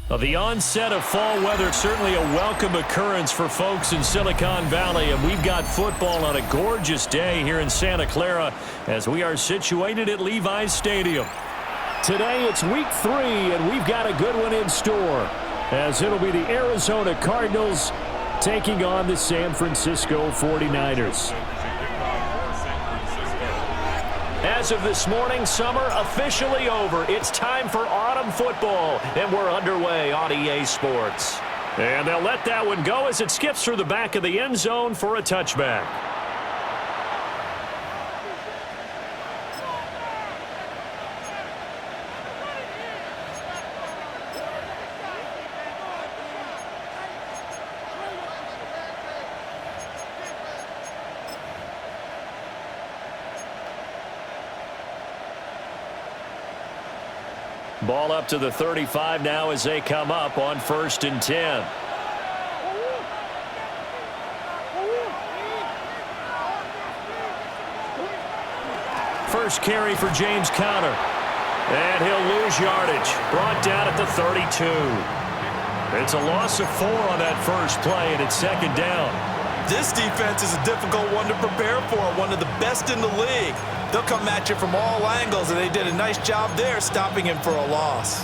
Well, the onset of fall weather, certainly a welcome occurrence for folks in Silicon Valley, and we've got football on a gorgeous day here in Santa Clara as we are situated at Levi's Stadium. Today it's week 3, and we've got a good one in store as it'll be the Arizona Cardinals taking on the San Francisco 49ers. As of this morning, summer officially over. It's time for autumn football, and we're underway on EA Sports. And they'll let that one go as it skips through the back of the end zone for a touchback. Ball up to the 35 now as they come up on 1st and 10. First carry for James Conner. And he'll lose yardage. Brought down at the 32. It's a loss of 4 on that first play, and it's 2nd down. This defense is a difficult one to prepare for, one of the best in the league. They'll come at you from all angles, and they did a nice job there stopping him for a loss.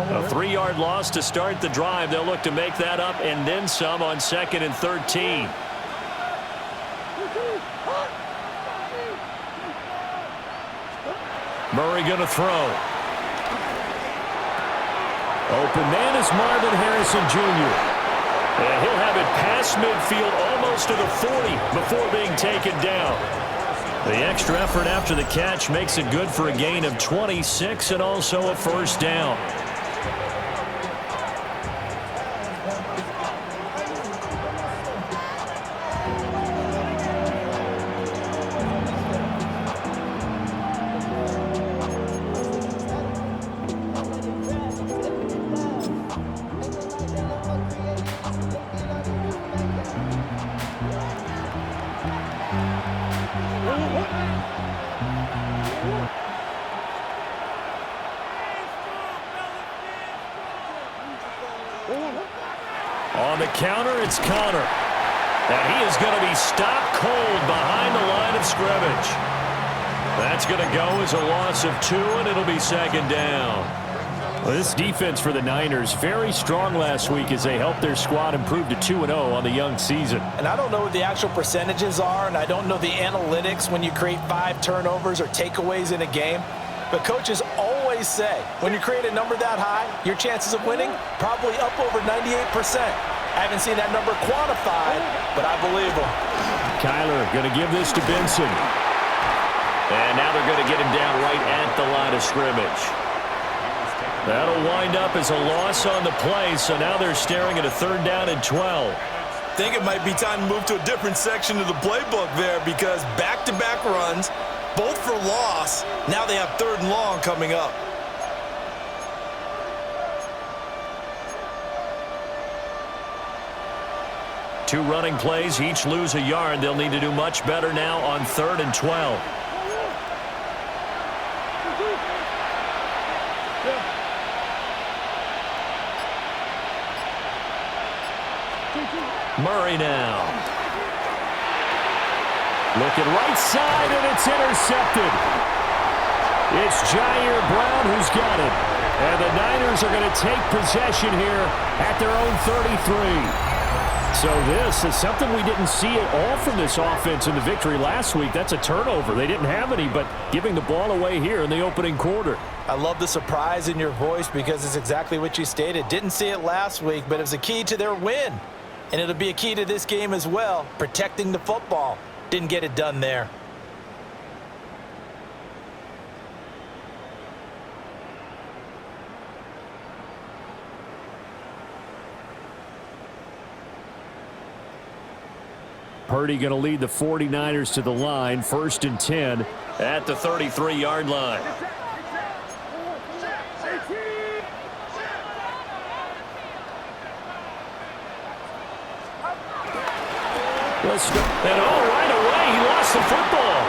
A 3-yard loss to start the drive. They'll look to make that up and then some on 2nd and 13. Murray going to throw. Open man is Marvin Harrison Jr. And he'll have it past midfield almost to the 40 before being taken down. The extra effort after the catch makes it good for a gain of 26 and also a 1st down. On the counter, it's Conner. And he is going to be stopped cold behind the line of scrimmage. That's going to go as a loss of 2, and it'll be 2nd down. Well, this defense for the Niners, very strong last week as they helped their squad improve to 2-0 on the young season. And I don't know what the actual percentages are, and I don't know the analytics when you create 5 turnovers or takeaways in a game. But coaches always say, when you create a number that high, your chances of winning probably up over 98%. I haven't seen that number quantified, but I believe them. Kyler going to give this to Benson. And now they're going to get him down right at the line of scrimmage. That'll wind up as a loss on the play, so now they're staring at a 3rd down and 12. Think it might be time to move to a different section of the playbook there because back-to-back runs, both for loss. Now they have 3rd and long coming up. Two running plays, each lose a yard. They'll need to do much better now on 3rd and 12. Murray now. Looking right side, and it's intercepted. It's Jair Brown who's got it. And the Niners are going to take possession here at their own 33. So this is something we didn't see at all from this offense in the victory last week. That's a turnover. They didn't have any, but giving the ball away here in the opening quarter. I love the surprise in your voice because it's exactly what you stated. Didn't see it last week, but it was a key to their win. And it'll be a key to this game as well, protecting the football. Didn't get it done there. Purdy going to lead the 49ers to the line, 1st and 10 at the 33-yard line. Let's go. And right away, he lost the football.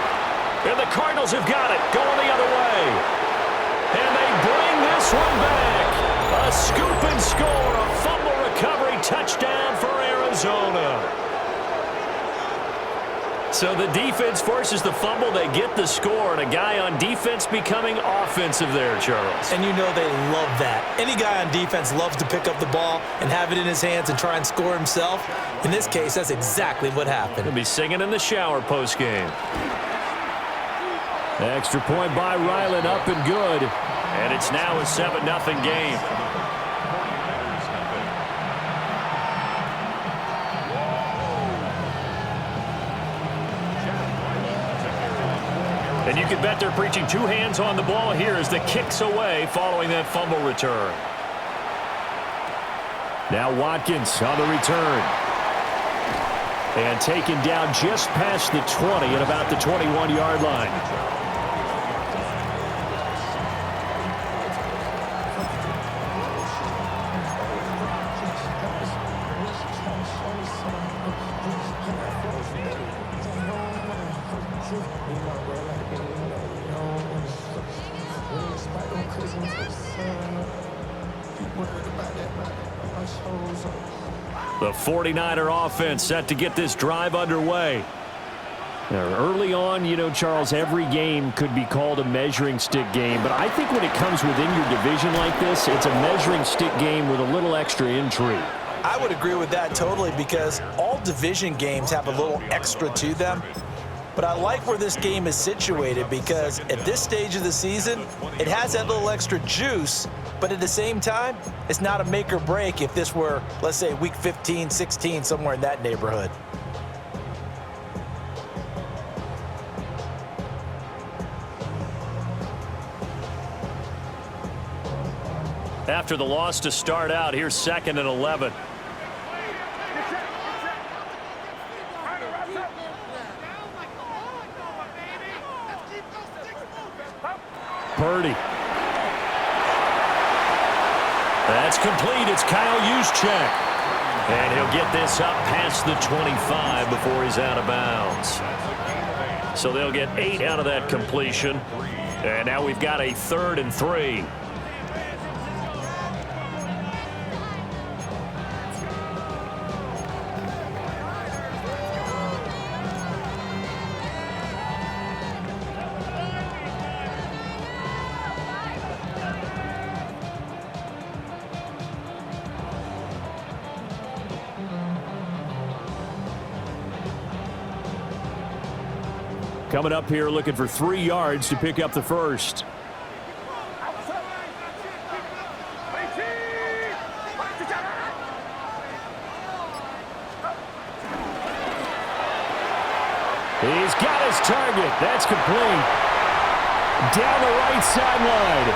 And the Cardinals have got it, going the other way. And they bring this one back. A scoop and score, a fumble recovery touchdown for Arizona. So the defense forces the fumble. They get the score, and a guy on defense becoming offensive there, Charles. And you know they love that. Any guy on defense loves to pick up the ball and have it in his hands and try and score himself. In this case, that's exactly what happened. He'll be singing in the shower postgame. Extra point by Ryland, up and good. And it's now a 7-0 game. And you can bet they're preaching two hands on the ball here as the kick's away following that fumble return. Now Watkins on the return. And taken down just past the 20 at about the 21-yard line. The 49er offense set to get this drive underway. Now, early on, you know, Charles, every game could be called a measuring stick game, but I think when it comes within your division like this, it's a measuring stick game with a little extra intrigue. I would agree with that totally because all division games have a little extra to them. But I like where this game is situated because at this stage of the season, it has that little extra juice, but at the same time, it's not a make or break if this were, let's say, week 15, 16, somewhere in that neighborhood. After the loss to start out, here's 2nd and 11. Purdy. That's complete. It's Kyle Juszczyk. And he'll get this up past the 25 before he's out of bounds. So they'll get 8 out of that completion. And now we've got a 3rd and 3. Coming up here looking for 3 yards to pick up the first. He's got his target. That's complete. Down the right sideline.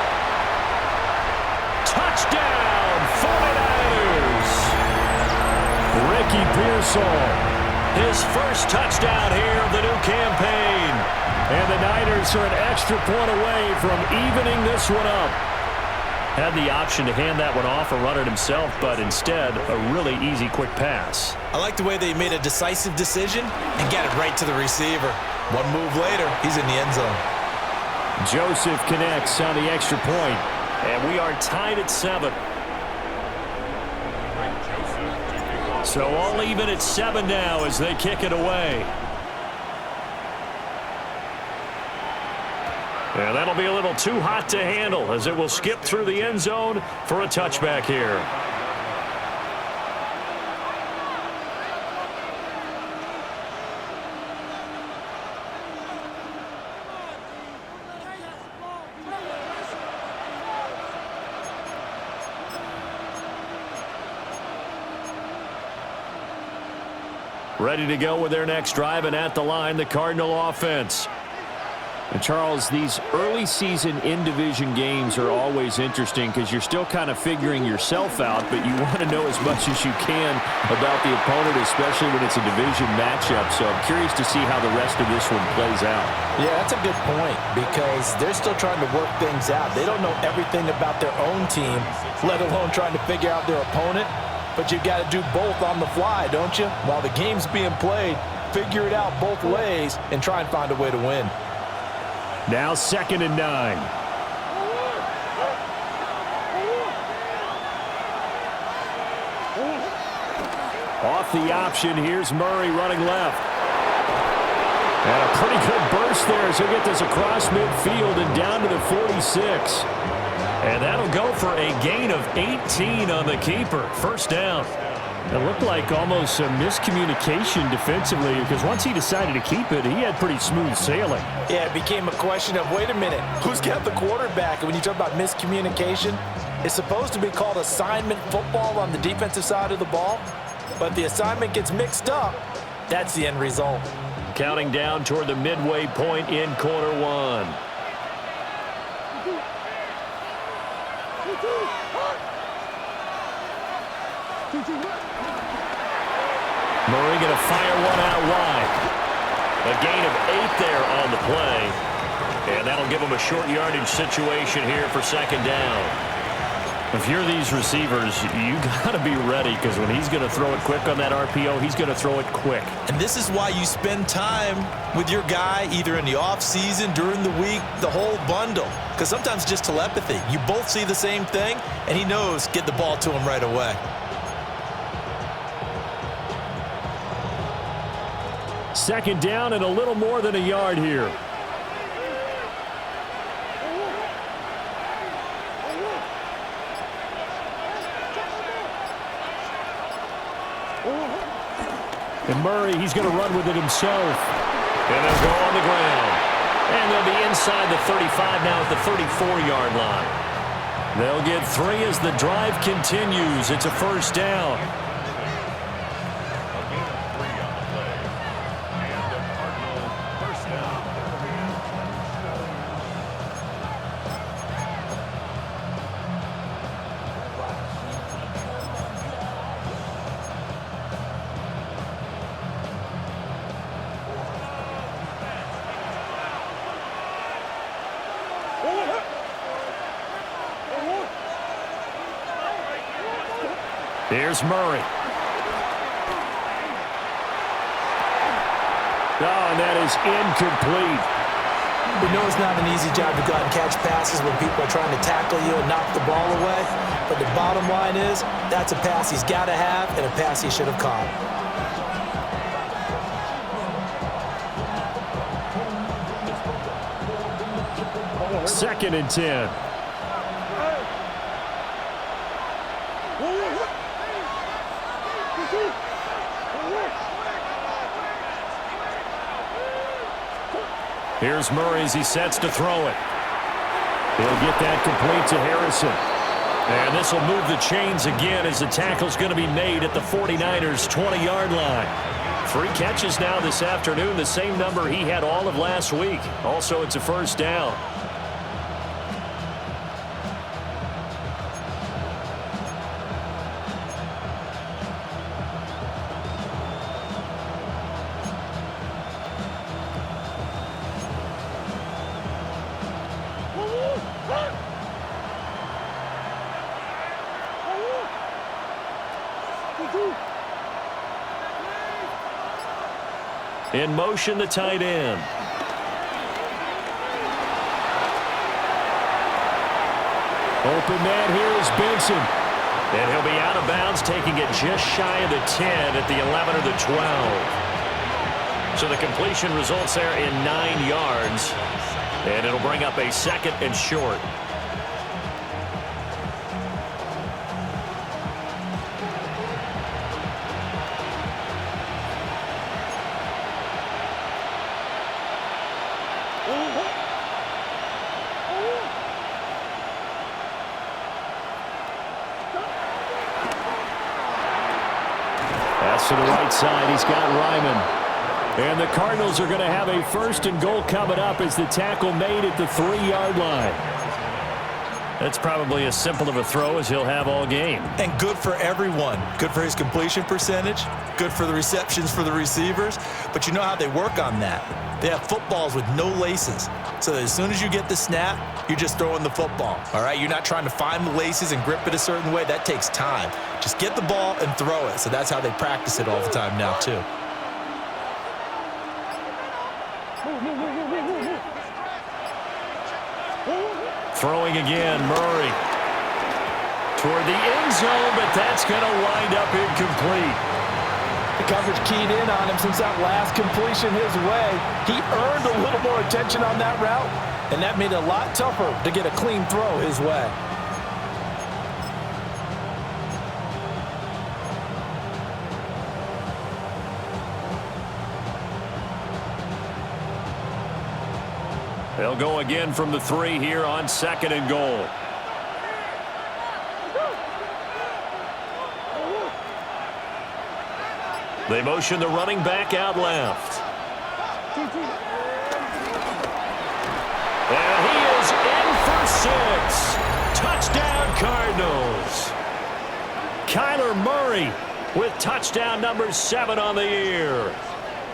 Touchdown, 49ers. Ricky Pearsall. His first touchdown here of the new campaign. And the Niners are an extra point away from evening this one up. Had the option to hand that one off or run it himself, but instead, a really easy quick pass. I like the way they made a decisive decision and got it right to the receiver. One move later, he's in the end zone. Joseph connects on the extra point, and we are tied at 7. So all even at 7 now as they kick it away. And that'll be a little too hot to handle as it will skip through the end zone for a touchback here. Ready to go with their next drive, and at the line, the Cardinal offense. And Charles, these early season in-division games are always interesting because you're still kind of figuring yourself out, but you want to know as much as you can about the opponent, especially when it's a division matchup. So I'm curious to see how the rest of this one plays out. Yeah, that's a good point because they're still trying to work things out. They don't know everything about their own team, let alone trying to figure out their opponent. But you've got to do both on the fly, don't you? While the game's being played, figure it out both ways and try and find a way to win. Now 2nd and 9. Off the option, here's Murray running left. And a pretty good burst there as he'll get this across midfield and down to the 46. And that'll go for a gain of 18 on the keeper. First down. It looked like almost a miscommunication defensively because once he decided to keep it, he had pretty smooth sailing. Yeah, it became a question of, wait a minute, who's got the quarterback? And when you talk about miscommunication, it's supposed to be called assignment football on the defensive side of the ball. But the assignment gets mixed up. That's the end result. Counting down toward the midway point in quarter one. Murray going to fire one out wide. A gain of 8 there on the play. And that'll give him a short yardage situation here for 2nd down. If you're these receivers, you got to be ready because when he's going to throw it quick on that RPO, he's going to throw it quick. And this is why you spend time with your guy either in the offseason, during the week, the whole bundle. Because sometimes just telepathy. You both see the same thing, and he knows get the ball to him right away. 2nd down and a little more than a yard here. And Murray, he's going to run with it himself. And they'll go on the ground. And they'll be inside the 35 now at the 34-yard line. They'll get 3 as the drive continues. It's a first down. Here's Murray. Oh, and that is incomplete. We know it's not an easy job to go out and catch passes when people are trying to tackle you and knock the ball away. But the bottom line is that's a pass he's got to have and a pass he should have caught. Second and 10. Here's Murray as he sets to throw it. He'll get that complete to Harrison. And this will move the chains again as the tackle's going to be made at the 49ers' 20-yard line. 3 catches now this afternoon, the same number he had all of last week. Also, it's a first down. In motion, the tight end. Open man here is Benson. And he'll be out of bounds, taking it just shy of the 10 at the 11 or the 12. So the completion results there in 9 yards. And it'll bring up a 2nd and short. To the right side, he's got Ryman. And the Cardinals are going to have a 1st and goal coming up as the tackle made at the 3-yard line. That's probably as simple of a throw as he'll have all game. And good for everyone. Good for his completion percentage. Good for the receptions for the receivers. But you know how they work on that. They have footballs with no laces. So that as soon as you get the snap, you're just throwing the football. All right? You're not trying to find the laces and grip it a certain way. That takes time. Just get the ball and throw it. So that's how they practice it all the time now, too. Throwing again, Murray. Toward the end zone, but that's going to wind up incomplete. The coverage keyed in on him since that last completion his way. He earned a little more attention on that route, and that made it a lot tougher to get a clean throw his way. They'll go again from the 3 here on 2nd and goal. They motion the running back out left. And he is in for 6. Touchdown, Cardinals. Kyler Murray with touchdown number 7 on the year.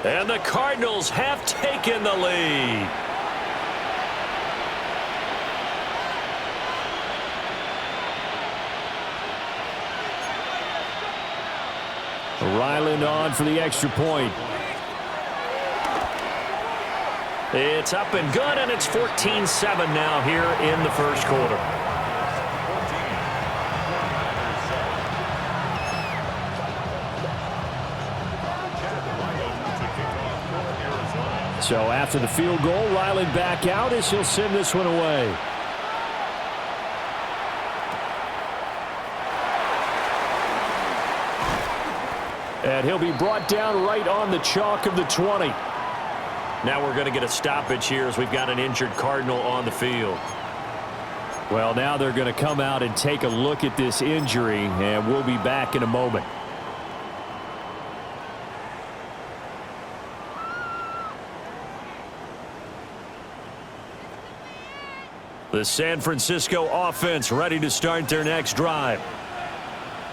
And the Cardinals have taken the lead. Ryland on for the extra point. It's up and good, and it's 14-7 now here in the first quarter. So after the field goal, Ryland back out as he'll send this one away. And he'll be brought down right on the chalk of the 20. Now we're going to get a stoppage here as we've got an injured Cardinal on the field. Well, now they're going to come out and take a look at this injury, and we'll be back in a moment. The San Francisco offense ready to start their next drive.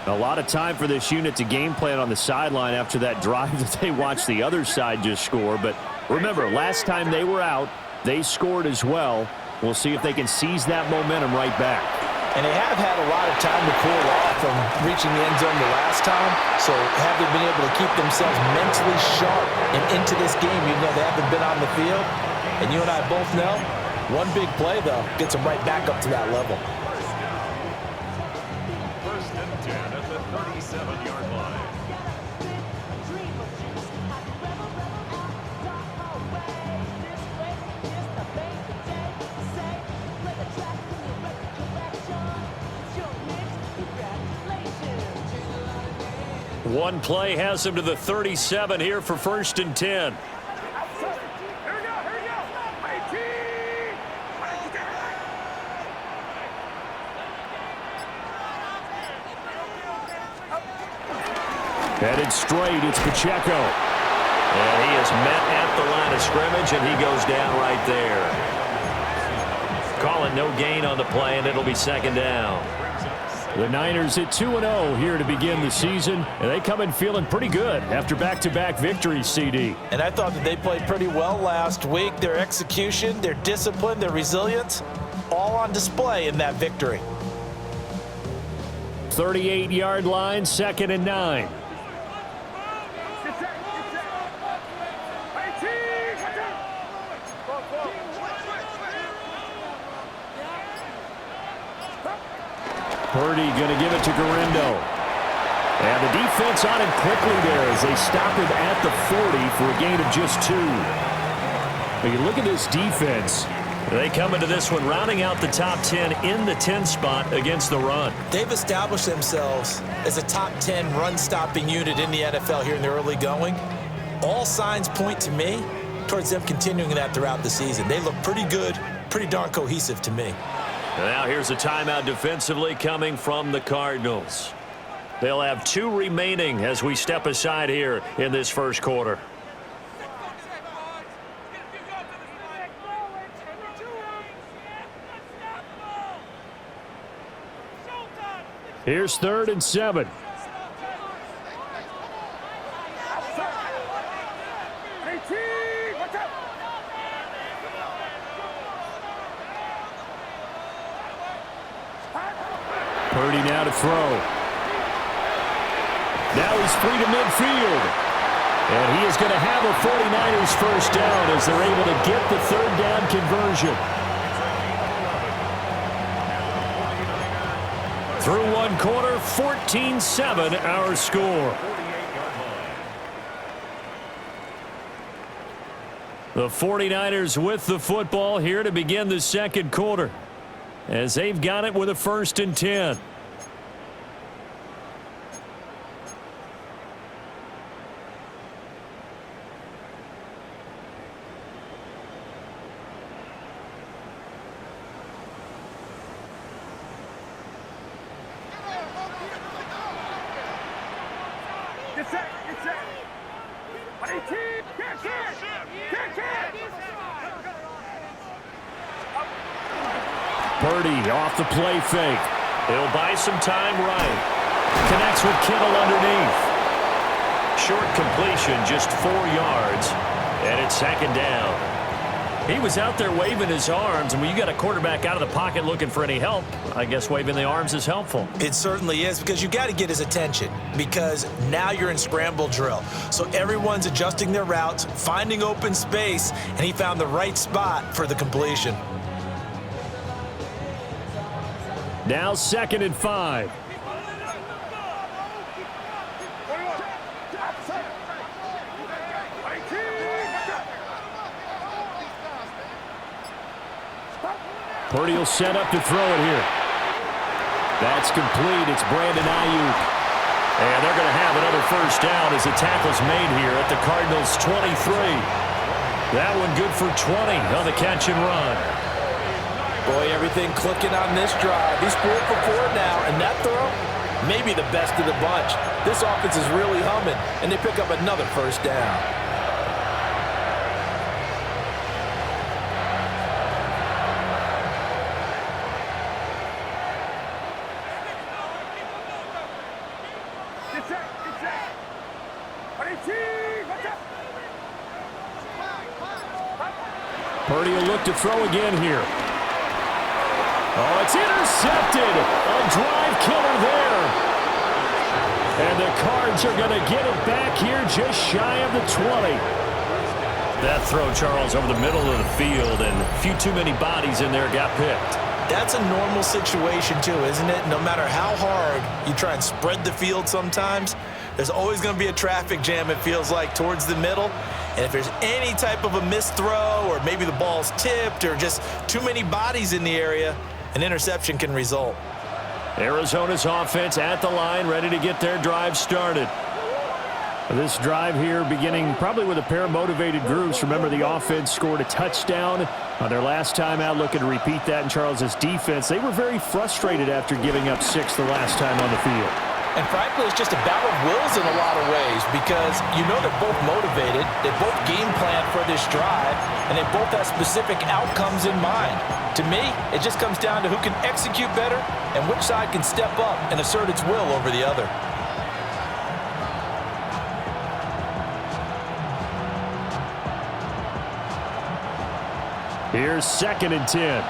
A lot of time for this unit to game plan on the sideline after that drive that they watched the other side just score. But remember, last time they were out, they scored as well. We'll see if they can seize that momentum right back. And they have had a lot of time to cool off from reaching the end zone the last time. So have they been able to keep themselves mentally sharp and into this game, even though they haven't been on the field? And you and I both know, one big play, though, gets them right back up to that level. 37-yard line. One play has him to the 37 here for 1st and 10. Headed straight, it's Pacheco. And he is met at the line of scrimmage, and he goes down right there. Call it no gain on the play, and it'll be 2nd down. The Niners at 2-0 here to begin the season, and they come in feeling pretty good after back-to-back victories, CD. And I thought that they played pretty well last week. Their execution, their discipline, their resilience, all on display in that victory. 38-yard line, 2nd and 9. Purdy going to give it to Garindo. And the defense on him quickly there as they stop him at the 40 for a gain of just 2. But you look at this defense. They come into this one rounding out the top 10 in the 10 spot against the run. They've established themselves as a top 10 run-stopping unit in the NFL here in the early going. All signs point to me towards them continuing that throughout the season. They look pretty good, pretty darn cohesive to me. Now here's a timeout defensively coming from the Cardinals. They'll have 2 remaining as we step aside here in this first quarter. Here's 3rd and 7. Purdy now to throw. Now he's free to midfield. And he is going to have a 49ers first down as they're able to get the third down conversion. Through one quarter, 14-7 our score. The 49ers with the football here to begin the second quarter as they've got it with a 1st and 10. Purdy off the play fake. He'll buy some time right. Connects with Kittle underneath. Short completion, just 4 yards. And it's 2nd down. He was out there waving his arms, and when you got a quarterback out of the pocket looking for any help, I guess waving the arms is helpful. It certainly is, because you got to get his attention, because now you're in scramble drill. So everyone's adjusting their routes, finding open space, and he found the right spot for the completion. Now 2nd and 5. Purdy will set up to throw it here. That's complete. It's Brandon Ayuk. And they're going to have another first down as the tackle's made here at the Cardinals' 23. That one good for 20 on the catch and run. Boy, everything clicking on this drive. He's 4 for 4 now, and that throw, maybe the best of the bunch. This offense is really humming, and they pick up another first down. Purdy will look to throw again here. Oh, it's intercepted. A drive killer there. And the Cards are going to get it back here just shy of the 20. That throw, Charles, over the middle of the field, and a few too many bodies in there got picked. That's a normal situation, too, isn't it? No matter how hard you try and spread the field sometimes, there's always going to be a traffic jam, it feels like, towards the middle. And if there's any type of a missed throw, or maybe the ball's tipped, or just too many bodies in the area, an interception can result. Arizona's offense at the line, ready to get their drive started. This drive here beginning probably with a pair of motivated groups. Remember, the offense scored a touchdown on their last time out, looking to repeat that in Charles's defense. They were very frustrated after giving up 6 the last time on the field. And frankly, it's just a battle of wills in a lot of ways, because you know they're both motivated, they both game plan for this drive, and they both have specific outcomes in mind. To me, it just comes down to who can execute better and which side can step up and assert its will over the other. Here's 2nd and 10.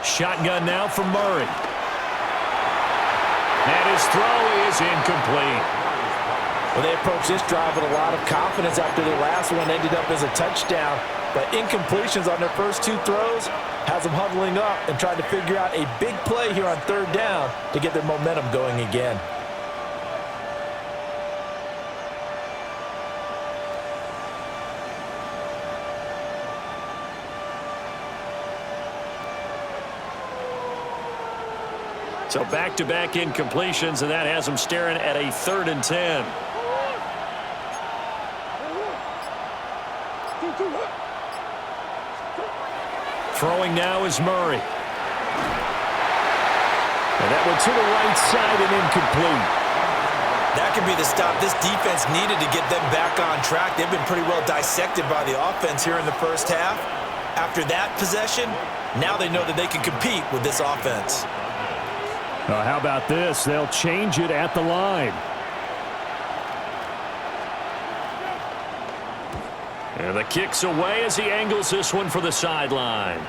Shotgun now for Murray. And his throw is incomplete. Well, they approached this drive with a lot of confidence after their last one ended up as a touchdown. But incompletions on their first 2 throws has them huddling up and trying to figure out a big play here on 3rd down to get their momentum going again. So back-to-back incompletions, and that has them staring at a 3rd and 10. Throwing now is Murray. And that one to the right side and incomplete. That could be the stop this defense needed to get them back on track. They've been pretty well dissected by the offense here in the first half. After that possession, now they know that they can compete with this offense. How about this? They'll change it at the line. And the kick's away as he angles this one for the sideline.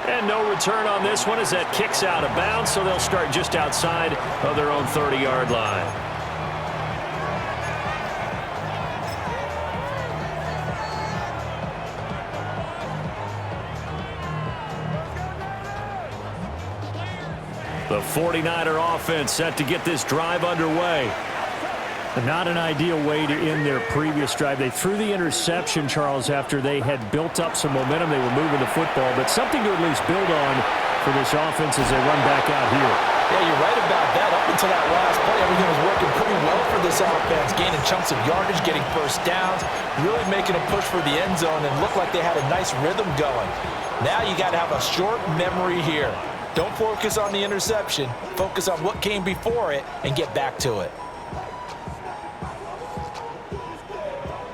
And no return on this one as that kick's out of bounds, so they'll start just outside of their own 30-yard line. The 49er offense set to get this drive underway. Not an ideal way to end their previous drive. They threw the interception, Charles, after they had built up some momentum. They were moving the football, but something to at least build on for this offense as they run back out here. Yeah, you're right about that. Up until that last play, everything was working pretty well for this offense, gaining chunks of yardage, getting first downs, really making a push for the end zone, and looked like they had a nice rhythm going. Now you got to have a short memory here. Don't focus on the interception. Focus on what came before it and get back to it.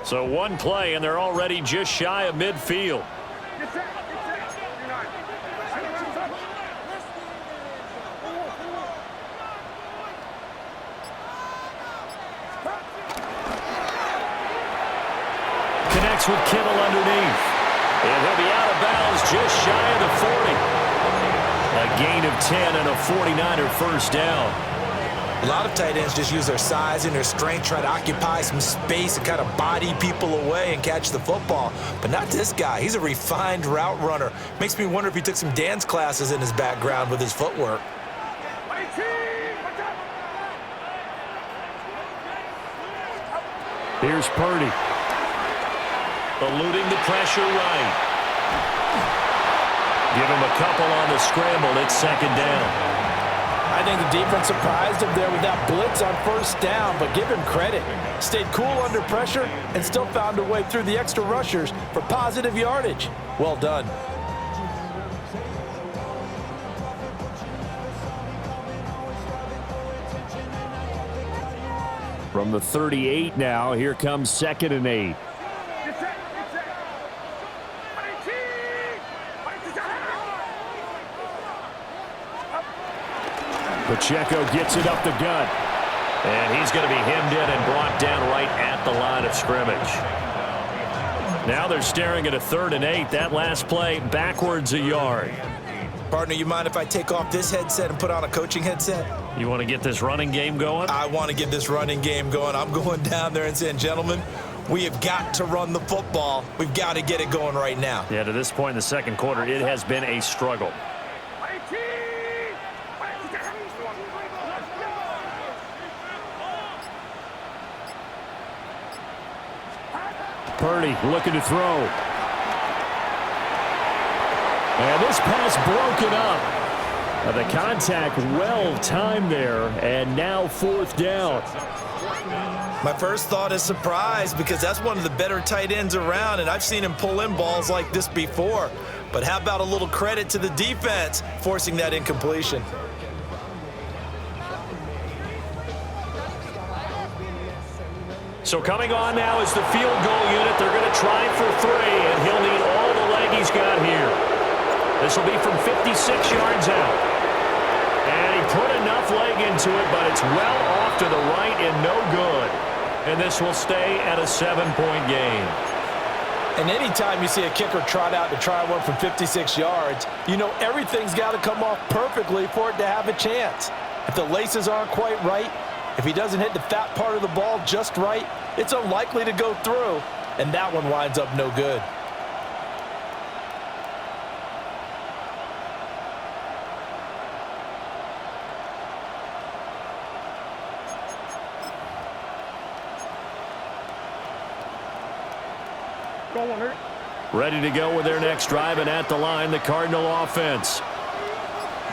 So one play, and they're already just shy of midfield. Connects with Kittle underneath. And he'll be out of bounds just shy of the 40. A gain of 10 and a 49er first down. A lot of tight ends just use their size and their strength, try to occupy some space and kind of body people away and catch the football. But not this guy. He's a refined route runner. Makes me wonder if he took some dance classes in his background with his footwork. Here's Purdy. Eluding the pressure right. Give him a couple on the scramble. It's second down. I think the defense surprised him there with that blitz on first down, but give him credit. Stayed cool under pressure and still found a way through the extra rushers for positive yardage. Well done. From the 38 now, here comes 2nd and 8. Pacheco gets it up the gut. And he's going to be hemmed in and brought down right at the line of scrimmage. Now they're staring at a 3rd and 8. That last play backwards a yard. Partner, you mind if I take off this headset and put on a coaching headset? You want to get this running game going? I want to get this running game going. I'm going down there and saying, gentlemen, we have got to run the football. We've got to get it going right now. Yeah, to this point in the second quarter, it has been a struggle. Purdy looking to throw. And this pass broken up. The contact well timed there, and now 4th down. My first thought is surprise because that's one of the better tight ends around, and I've seen him pull in balls like this before. But how about a little credit to the defense forcing that incompletion? So coming on now is the field goal unit. They're going to try for 3, and he'll need all the leg he's got here. This will be from 56 yards out. And he put enough leg into it, but it's well off to the right and no good. And this will stay at a 7-point game. And anytime you see a kicker trot out to try one from 56 yards, you know everything's got to come off perfectly for it to have a chance. If the laces aren't quite right, if he doesn't hit the fat part of the ball just right, it's unlikely to go through, and that one winds up no good. Ready to go with their next drive, and at the line, the Cardinal offense.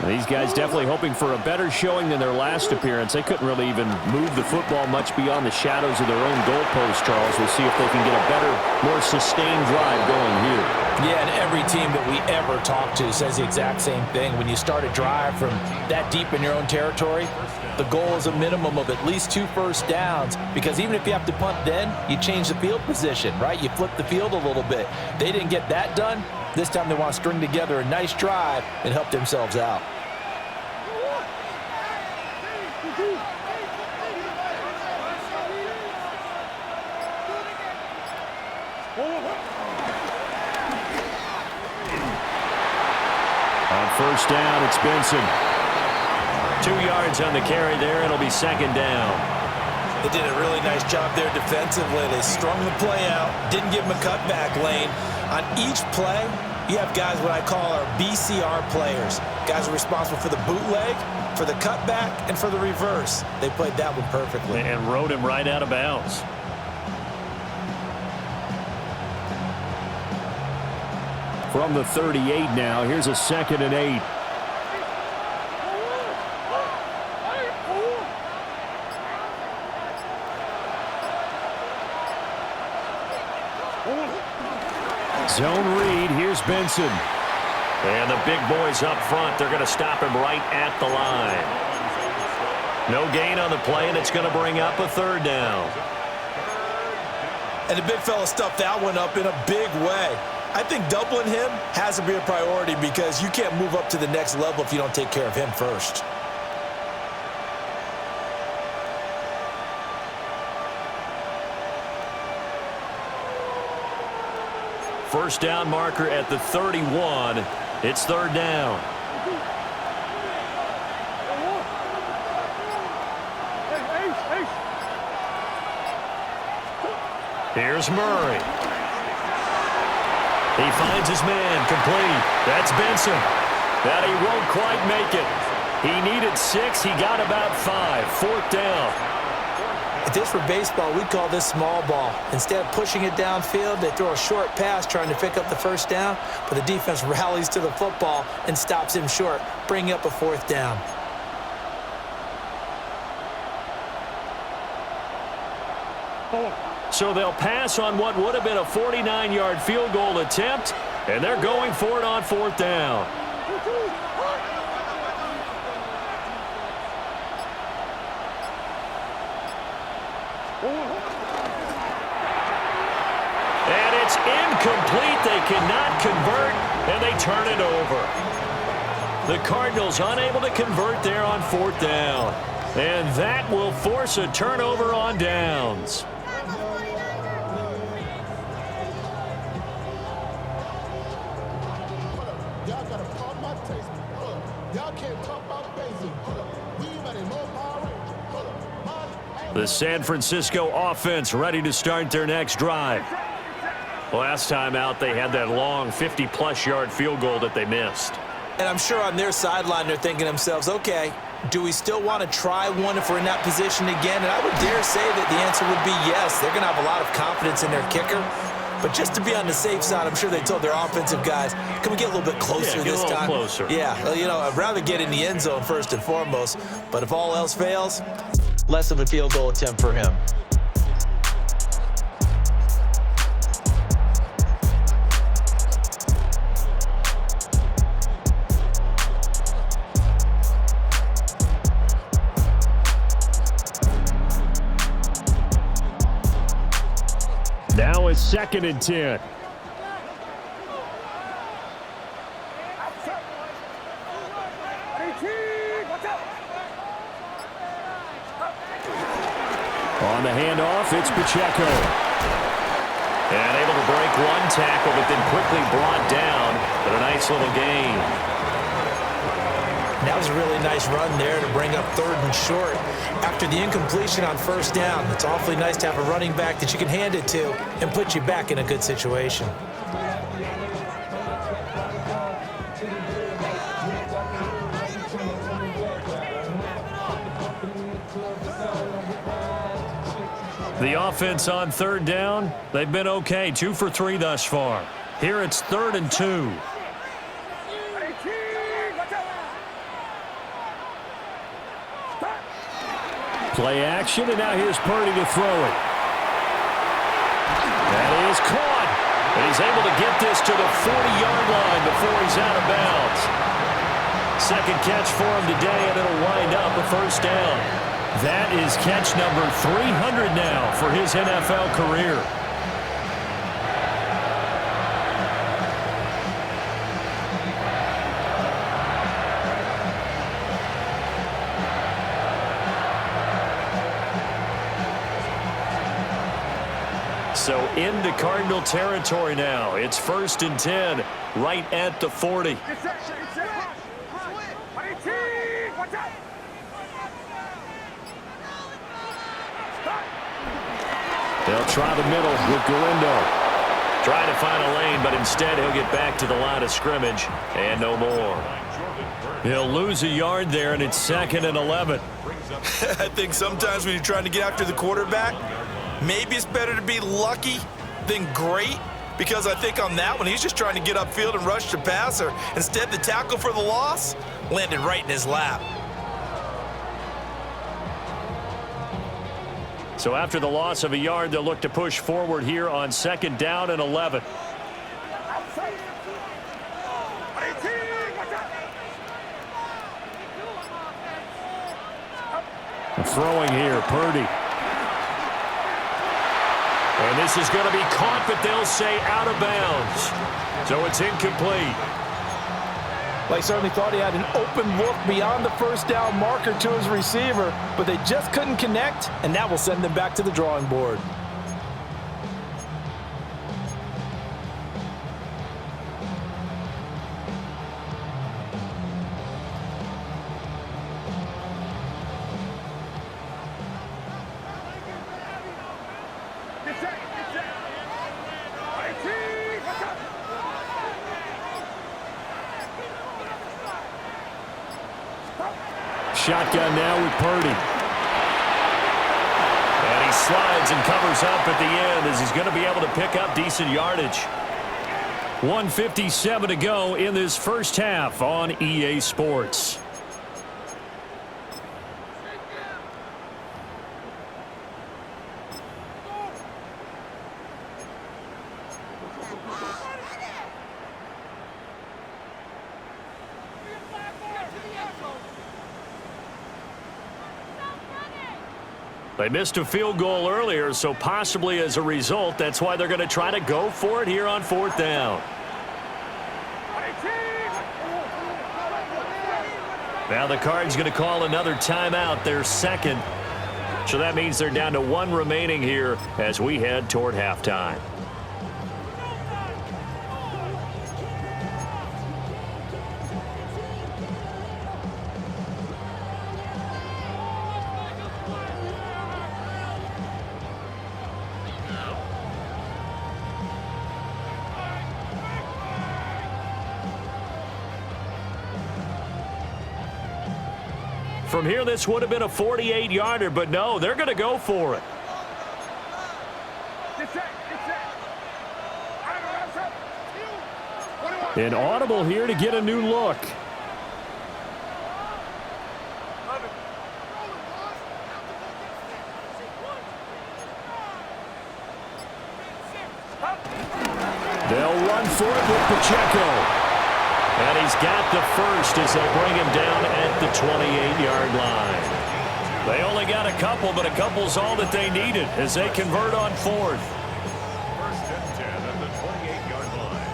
These guys definitely hoping for a better showing than their last appearance. They couldn't really even move the football much beyond the shadows of their own goalpost, Charles. We'll see if they can get a better, more sustained drive going here. Yeah, and every team that we ever talk to says the exact same thing. When you start a drive from that deep in your own territory, the goal is a minimum of at least 2 first downs, because even if you have to punt then, you change the field position, right? You flip the field a little bit. They didn't get that done. This time they want to string together a nice drive and help themselves out. first down. It's Benson. 2 yards on the carry there. It'll be second down. They did a really nice job there defensively. They strung the play out, didn't give him a cutback lane. On each play, you have guys what I call our BCR players. Guys are responsible for the bootleg, for the cutback, and for the reverse. They played that one perfectly. And rode him right out of bounds. From the 38 now, here's a 2nd and 8. Zone read. Here's Benson. And the big boys up front, they're going to stop him right at the line. No gain on the play, and it's going to bring up a 3rd down. And the big fella stuffed that one up in a big way. I think doubling him has to be a priority because you can't move up to the next level if you don't take care of him first. First down marker at the 31. It's 3rd down. Here's Murray. He finds his man, complete. That's Benson. That he won't quite make it. He needed 6. He got about 5. 4th down. If this were baseball, we'd call this small ball. Instead of pushing it downfield, they throw a short pass trying to pick up the first down, but the defense rallies to the football and stops him short, bringing up a 4th down. So they'll pass on what would have been a 49-yard field goal attempt, and they're going for it on 4th down. And it's incomplete. They cannot convert, and they turn it over. The Cardinals unable to convert there on 4th down. And that will force a turnover on downs. The San Francisco offense ready to start their next drive. Last time out, they had that long 50-plus yard field goal that they missed. And I'm sure on their sideline, they're thinking to themselves, okay, do we still want to try one if we're in that position again? And I would dare say that the answer would be yes. They're going to have a lot of confidence in their kicker. But just to be on the safe side, I'm sure they told their offensive guys, can we get a little bit closer this time? Closer. Yeah, well, you know, I'd rather get in the end zone first and foremost. But if all else fails, less of a field goal attempt for him. Now it's 2nd and 10. On the handoff, it's Pacheco. And able to break one tackle, but then quickly brought down. But a nice little gain. That was a really nice run there to bring up 3rd and short. After the incompletion on 1st down, it's awfully nice to have a running back that you can hand it to and put you back in a good situation. The offense on 3rd down, they've been okay. 2 for 3 thus far. Here it's 3rd and 2. Play action, and now here's Purdy to throw it. That is caught. And he's able to get this to the 40-yard line before he's out of bounds. Second catch for him today, and it'll wind up a 1st down. That is catch number 300 now for his NFL career. So into Cardinal territory now. It's 1st and 10, right at the 40. They'll try the middle with Galindo. Trying to find a lane, but instead he'll get back to the line of scrimmage and no more. He'll lose a yard there, and it's 2nd and 11. I think sometimes when you're trying to get after the quarterback, maybe it's better to be lucky than great, because I think on that one, he's just trying to get upfield and rush the passer. Instead, the tackle for the loss landed right in his lap. So after the loss of a yard, they'll look to push forward here on 2nd down and 11. Throwing here, Purdy. And this is going to be caught, but they'll say out of bounds. So it's incomplete. They certainly thought he had an open look beyond the first down marker to his receiver, but they just couldn't connect, and that will send them back to the drawing board. Shotgun now with Purdy. And he slides and covers up at the end as he's going to be able to pick up decent yardage. 1:57 to go in this first half on EA Sports. They missed a field goal earlier, so possibly as a result, that's why they're going to try to go for it here on 4th down. Now the Cards going to call another timeout, their 2nd. So that means they're down to 1 remaining here as we head toward halftime. From here, this would have been a 48-yarder, but no, they're going to go for it. An audible here to get a new look. They'll run for it with Pacheco. And he's got the first as they'll bring him down at the 28-yard line. They only got a couple, but a couple's all that they needed as they convert on 4th. 1st and 10 at the 28-yard line.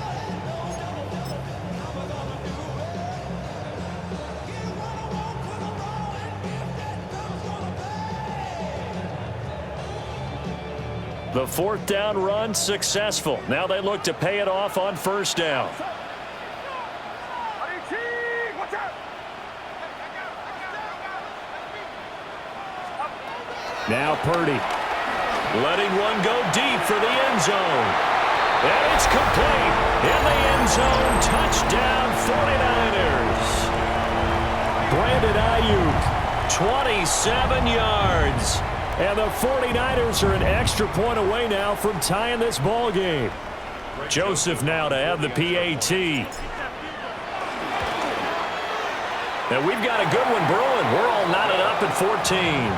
The 4th down run successful. Now they look to pay it off on 1st down. Now Purdy. Letting one go deep for the end zone. And it's complete. In the end zone. Touchdown 49ers. Brandon Ayuk. 27 yards. And the 49ers are an extra point away now from tying this ball game. Joseph now to have the PAT. And we've got a good one brewing. We're all knotted up at 14.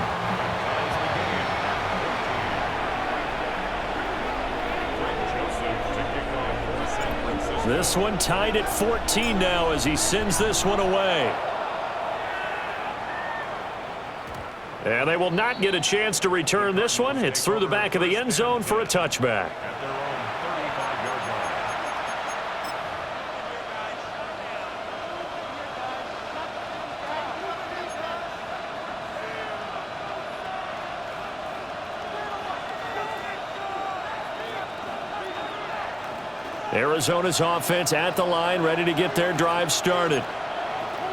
This one tied at 14 now as he sends this one away. And they will not get a chance to return this one. It's through the back of the end zone for a touchback. At their own 35-yard Arizona's offense at the line, ready to get their drive started.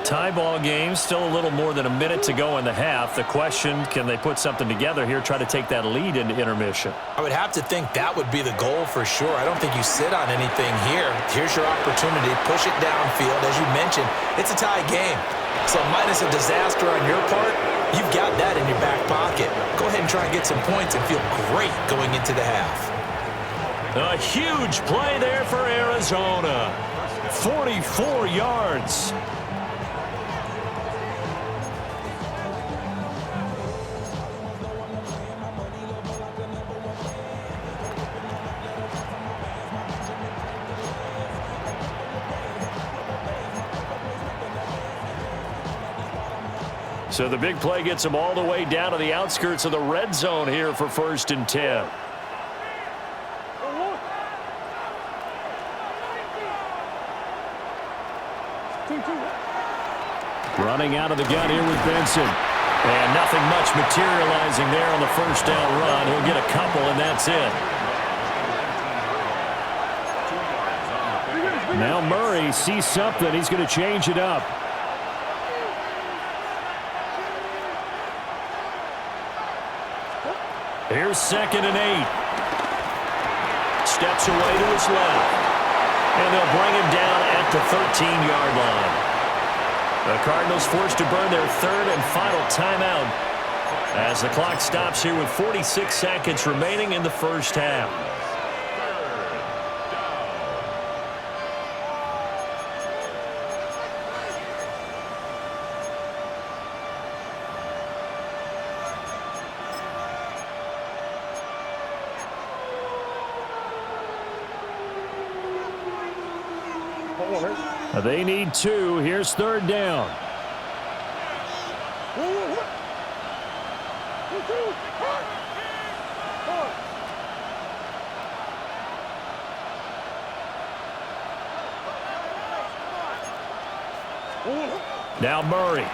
Tie ball game, still a little more than a minute to go in the half. The question, can they put something together here, try to take that lead into intermission? I would have to think that would be the goal for sure. I don't think you sit on anything here. Here's your opportunity. Push it downfield. As you mentioned, it's a tie game. So minus a disaster on your part, you've got that in your back pocket. Go ahead and try and get some points and feel great going into the half. A huge play there for Arizona. 44 yards. So the big play gets them all the way down to the outskirts of the red zone here for 1st and 10. Running out of the gun here with Benson. And nothing much materializing there on the first down run. He'll get a couple, and that's it. Now Murray sees something. He's going to change it up. Here's 2nd and 8. Steps away to his left. And they'll bring him down at the 13-yard line. The Cardinals forced to burn their 3rd and final timeout as the clock stops here with 46 seconds remaining in the first half. They need 2. Here's 3rd down. Now Murray.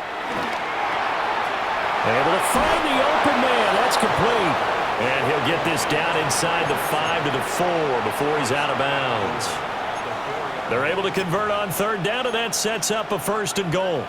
Able to find the open man. That's complete. And he'll get this down inside the 5 to the 4 before he's out of bounds. They're able to convert on 3rd down, and that sets up a 1st and goal.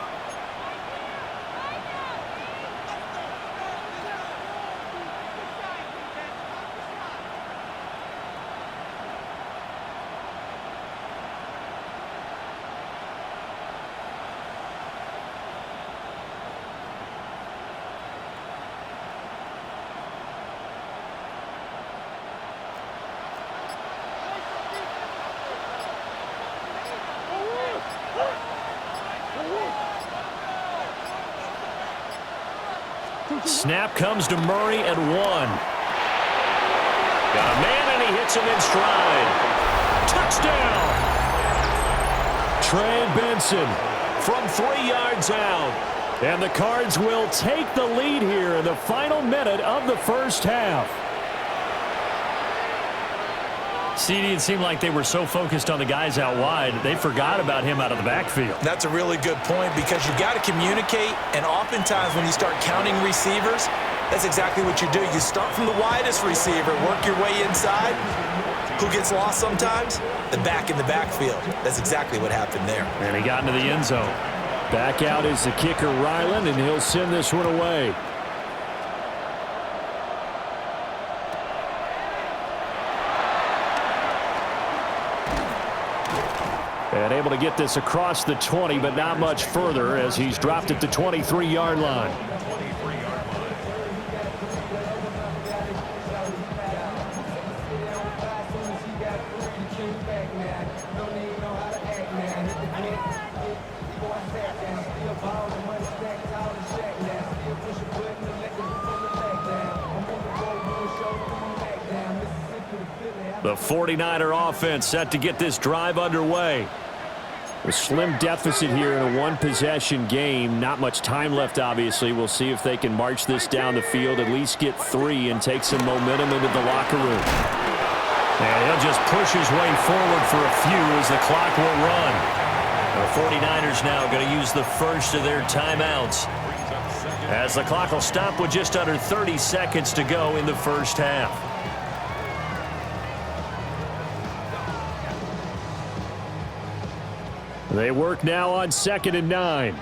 Snap comes to Murray at 1. Got a man, and he hits him in stride. Touchdown! Trey Benson from 3 yards out. And the Cards will take the lead here in the final minute of the first half. CD, it seemed like they were so focused on the guys out wide, they forgot about him out of the backfield. That's a really good point because you've got to communicate, and oftentimes when you start counting receivers, that's exactly what you do. You start from the widest receiver, work your way inside. Who gets lost sometimes? The back in the backfield. That's exactly what happened there. And he got into the end zone. Back out is the kicker, Ryland, and he'll send this one away. And able to get this across the 20, but not much further as he's dropped at the 23-yard line. The 49er offense set to get this drive underway. A slim deficit here in a one-possession game. Not much time left, obviously. We'll see if they can march this down the field, at least get 3, and take some momentum into the locker room. And he'll just push his way forward for a few as the clock will run. The 49ers now going to use the first of their timeouts as the clock will stop with just under 30 seconds to go in the first half. They work now on 2nd and 9.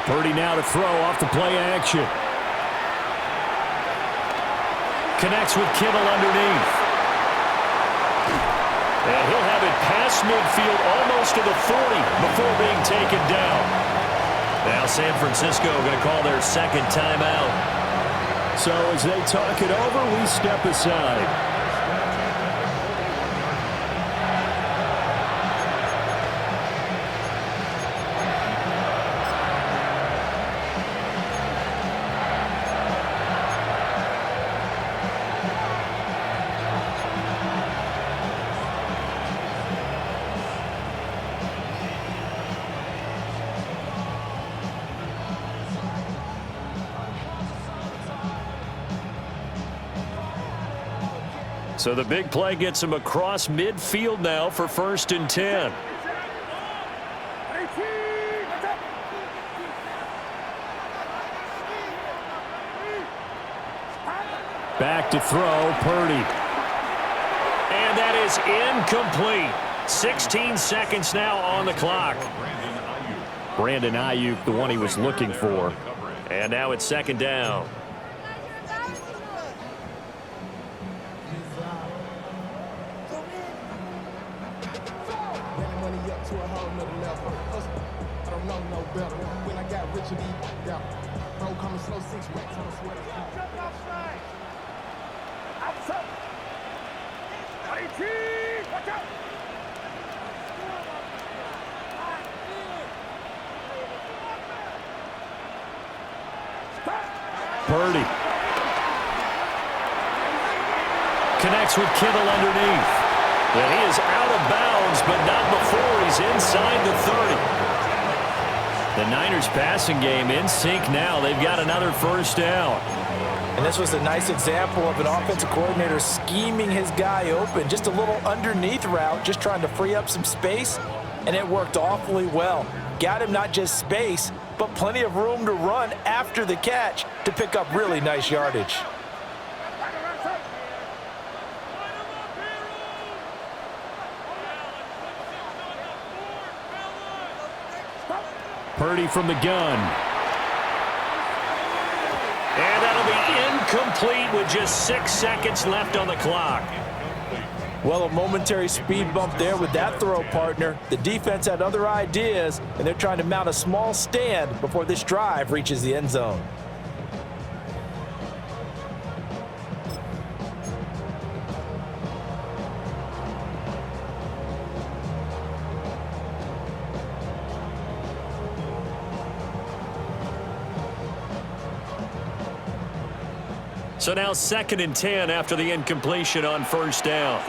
Purdy now to throw off the play action. Connects with Kittle underneath. And he'll have it past midfield almost to the 40 before being taken down. Now San Francisco going to call their second timeout. So as they talk it over, we step aside. So the big play gets him across midfield now for 1st and 10. Back to throw, Purdy. And that is incomplete. 16 seconds now on the clock. Brandon Ayuk, the one he was looking for. And now it's 2nd down. Purdy. Connects with Kittle underneath. And he is out of bounds, but not before he's inside the 30. The Niners passing game in sync now. They've got another 1st down. And this was a nice example of an offensive coordinator scheming his guy open. Just a little underneath route, just trying to free up some space, and it worked awfully well. Got him not just space, but plenty of room to run after the catch to pick up really nice yardage. Purdy from the gun. And that'll be incomplete with just 6 seconds left on the clock. Well, a momentary speed bump there with that throw, partner. The defense had other ideas, and they're trying to mount a small stand before this drive reaches the end zone. So now 2nd and 10 after the incompletion on 1st down.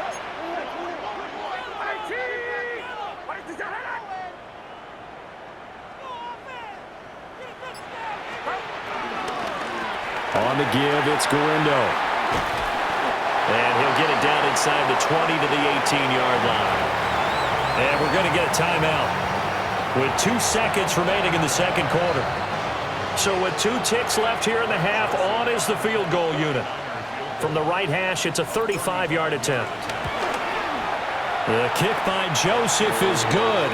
On the give, it's Galindo. And he'll get it down inside the 20 to the 18-yard line. And we're going to get a timeout with 2 seconds remaining in the 2nd quarter. So with 2 ticks left here in the half, on is the field goal unit. From the right hash, it's a 35-yard attempt. The kick by Joseph is good.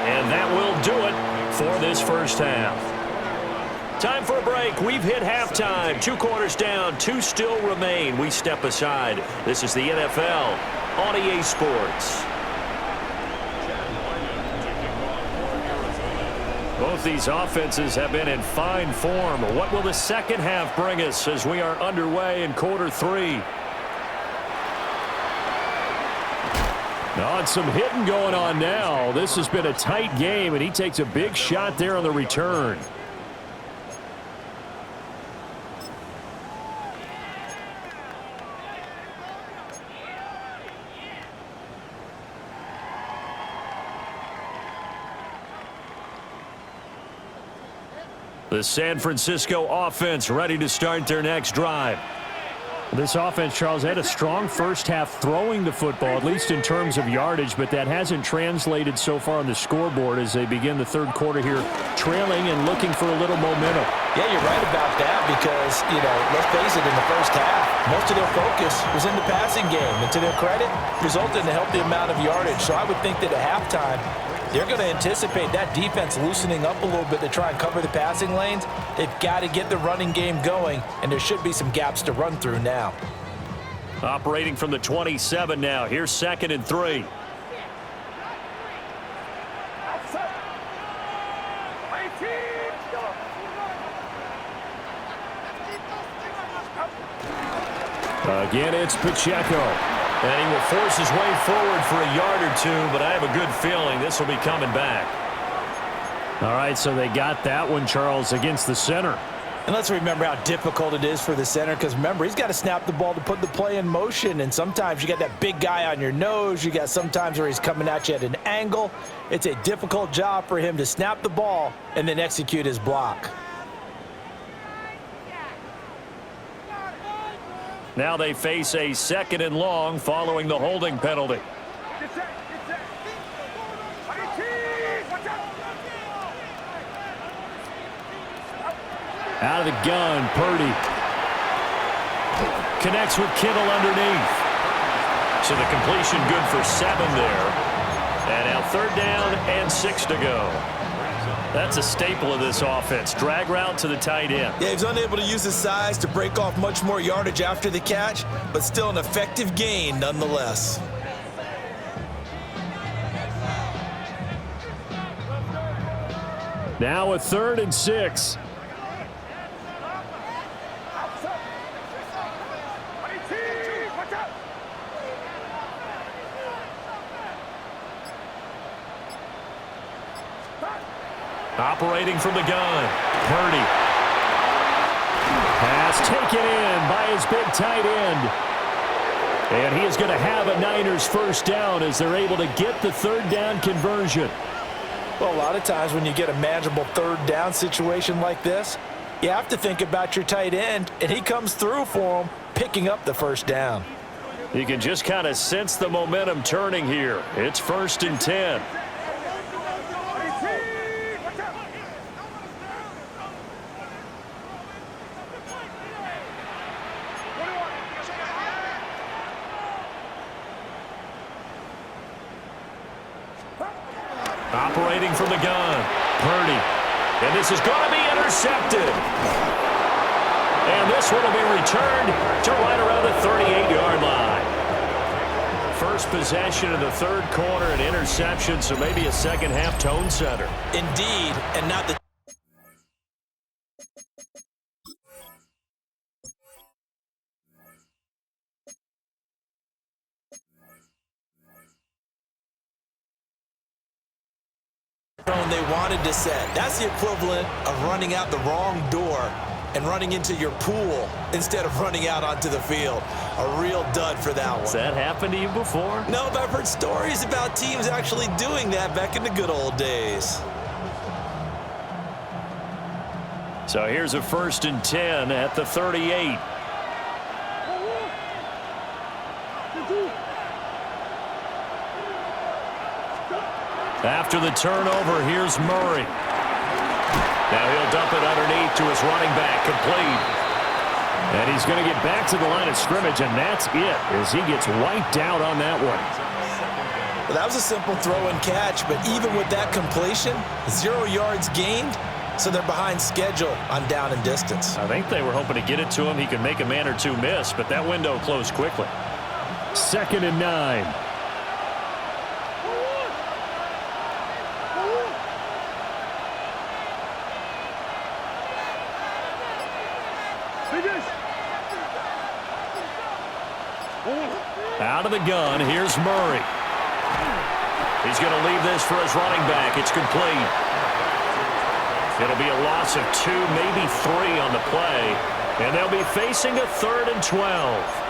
And that will do it for this 1st half. Time for a break. We've hit halftime. 2 quarters down, 2 still remain. We step aside. This is the NFL on EA Sports. Both these offenses have been in fine form. What will the 2nd half bring us as we are underway in quarter 3? And some hitting going on now. This has been a tight game, and he takes a big shot there on the return. The San Francisco offense ready to start their next drive. This offense, Charles, had a strong 1st half throwing the football, at least in terms of yardage, but that hasn't translated so far on the scoreboard as they begin the 3rd quarter here, trailing and looking for a little momentum. Yeah, you're about that because, let's face it, in the first half, most of their focus was in the passing game. And to their credit, resulted in a healthy amount of yardage. So I would think that at halftime, they're going to anticipate that defense loosening up a little bit to try and cover the passing lanes. They've got to get the running game going, and there should be some gaps to run through now. Operating from the 27 now. Here's 2nd and 3. Again, it's Pacheco. And he will force his way forward for a yard or two, but I have a good feeling this will be coming back. All right, so they got that one, Charles, against the center. And let's remember how difficult it is for the center because, remember, he's got to snap the ball to put the play in motion. And sometimes you got that big guy on your nose. You got sometimes where he's coming at you at an angle. It's a difficult job for him to snap the ball and then execute his block. Now they face a 2nd and long following the holding penalty. Out of the gun, Purdy. Connects with Kittle underneath. So the completion good for 7 there. And now 3rd down and 6 to go. That's a staple of this offense. Drag route to the tight end. Yeah, he's unable to use his size to break off much more yardage after the catch, but still an effective gain nonetheless. Now a 3rd and 6. Operating from the gun, Purdy. Pass taken in by his big tight end. And he is going to have a Niners first down as they're able to get the 3rd down conversion. Well, a lot of times when you get a manageable 3rd down situation like this, you have to think about your tight end, and he comes through for him, picking up the 1st down. You can just kind of sense the momentum turning here. It's 1st and 10. Operating from the gun, Purdy. And this is going to be intercepted. And this one will be returned to right around the 38-yard line. First possession of the 3rd quarter, an interception, so maybe a second-half tone setter. Indeed, and not the they wanted to set. That's the equivalent of running out the wrong door and running into your pool instead of running out onto the field. A real dud for that one. Has that happened to you before? No, but I've heard stories about teams actually doing that back in the good old days. So here's a 1st and 10 at the 38. After the turnover, here's Murray. Now he'll dump it underneath to his running back, complete. And he's going to get back to the line of scrimmage, and that's it as he gets wiped out on that one. Well, that was a simple throw and catch, but even with that completion, 0 yards gained, so they're behind schedule on down and distance. I think they were hoping to get it to him. He could make a man or two miss, but that window closed quickly. 2nd and 9. Out of the gun, here's Murray. He's going to leave this for his running back. It's complete. It'll be a loss of 2, maybe 3 on the play. And they'll be facing a 3rd and 12.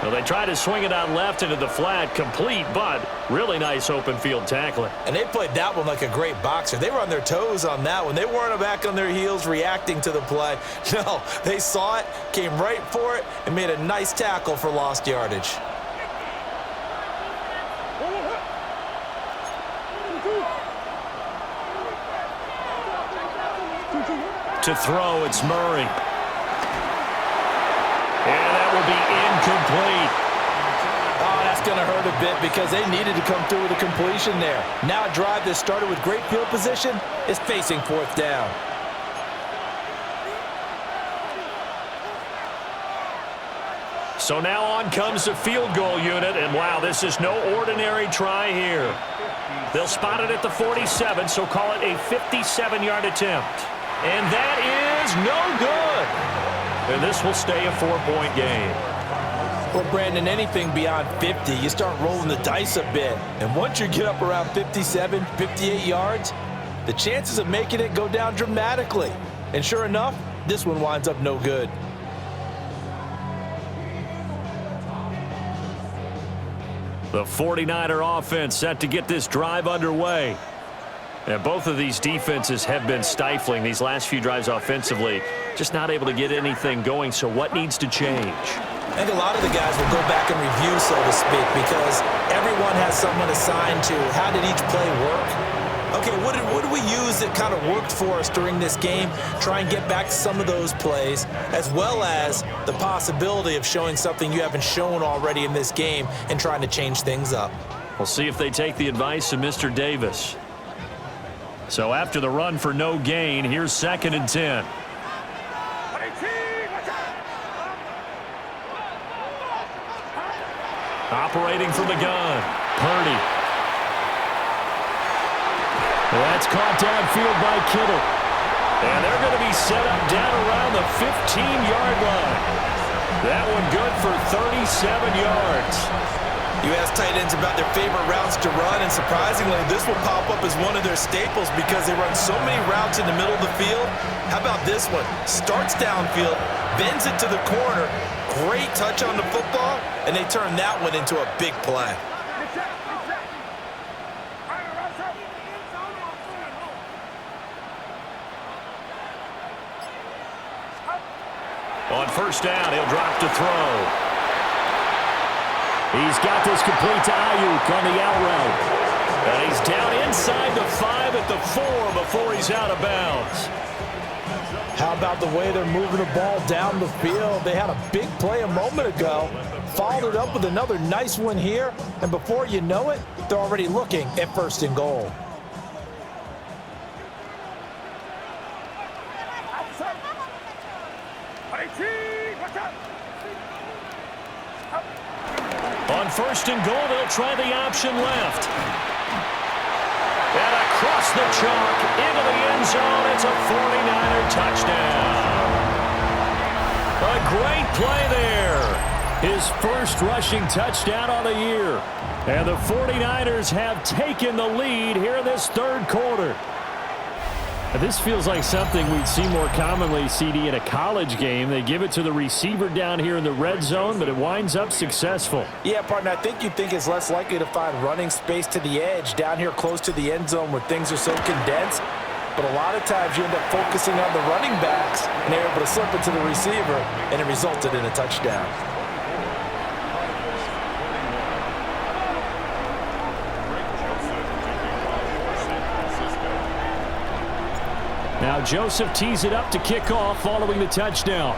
Well, they try to swing it out left into the flat, complete, but really nice open field tackling. And they played that one like a great boxer. They were on their toes on that one. They weren't back on their heels reacting to the play. No, they saw it, came right for it, and made a nice tackle for lost yardage. to throw. It's Murray. And that will be incomplete. Oh, that's going to hurt a bit because they needed to come through with a completion there. Now a drive that started with great field position is facing fourth down. So now on comes the field goal unit, and wow, this is no ordinary try here. They'll spot it at the 47, so call it a 57-yard attempt. And that is no good. And this will stay a 4-point game. Well, Brandon, anything beyond 50, you start rolling the dice a bit. And once you get up around 57, 58 yards, the chances of making it go down dramatically. And sure enough, this one winds up no good. The 49er offense set to get this drive underway. And both of these defenses have been stifling these last few drives offensively. Just not able to get anything going, so what needs to change? I think a lot of the guys will go back and review, so to speak, because everyone has someone assigned to how did each play work. Okay, what did we use that kind of worked for us during this game? Try and get back to some of those plays, as well as the possibility of showing something you haven't shown already in this game and trying to change things up. We'll see if they take the advice of Mr. Davis. So after the run for no gain, here's 2nd and 10. Operating from the gun, Purdy. That's caught downfield by Kittle. And they're going to be set up down around the 15-yard line. That one good for 37 yards. You ask tight ends about their favorite routes to run, and surprisingly, this will pop up as one of their staples because they run so many routes in the middle of the field. How about this one? Starts downfield, bends it to the corner, great touch on the football, and they turn that one into a big play. On first down, he'll drop to throw. He's got this complete to Ayuk on the out route. And he's down inside the 5 at the 4 before he's out of bounds. How about the way they're moving the ball down the field? They had a big play a moment ago, followed it up with another nice one here, and before you know it, they're already looking at 1st and goal. On 1st and goal, they'll try the option left. And across the chalk, into the end zone, it's a 49er touchdown. A great play there. His first rushing touchdown on the year. And the 49ers have taken the lead here in this 3rd quarter. This feels like something we'd see more commonly, CD, in a college game. They give it to the receiver down here in the red zone, but it winds up successful. Yeah, partner, I think you'd think it's less likely to find running space to the edge down here close to the end zone where things are so condensed. But a lot of times you end up focusing on the running backs, and they're able to slip it to the receiver, and it resulted in a touchdown. Now Joseph tees it up to kick off following the touchdown.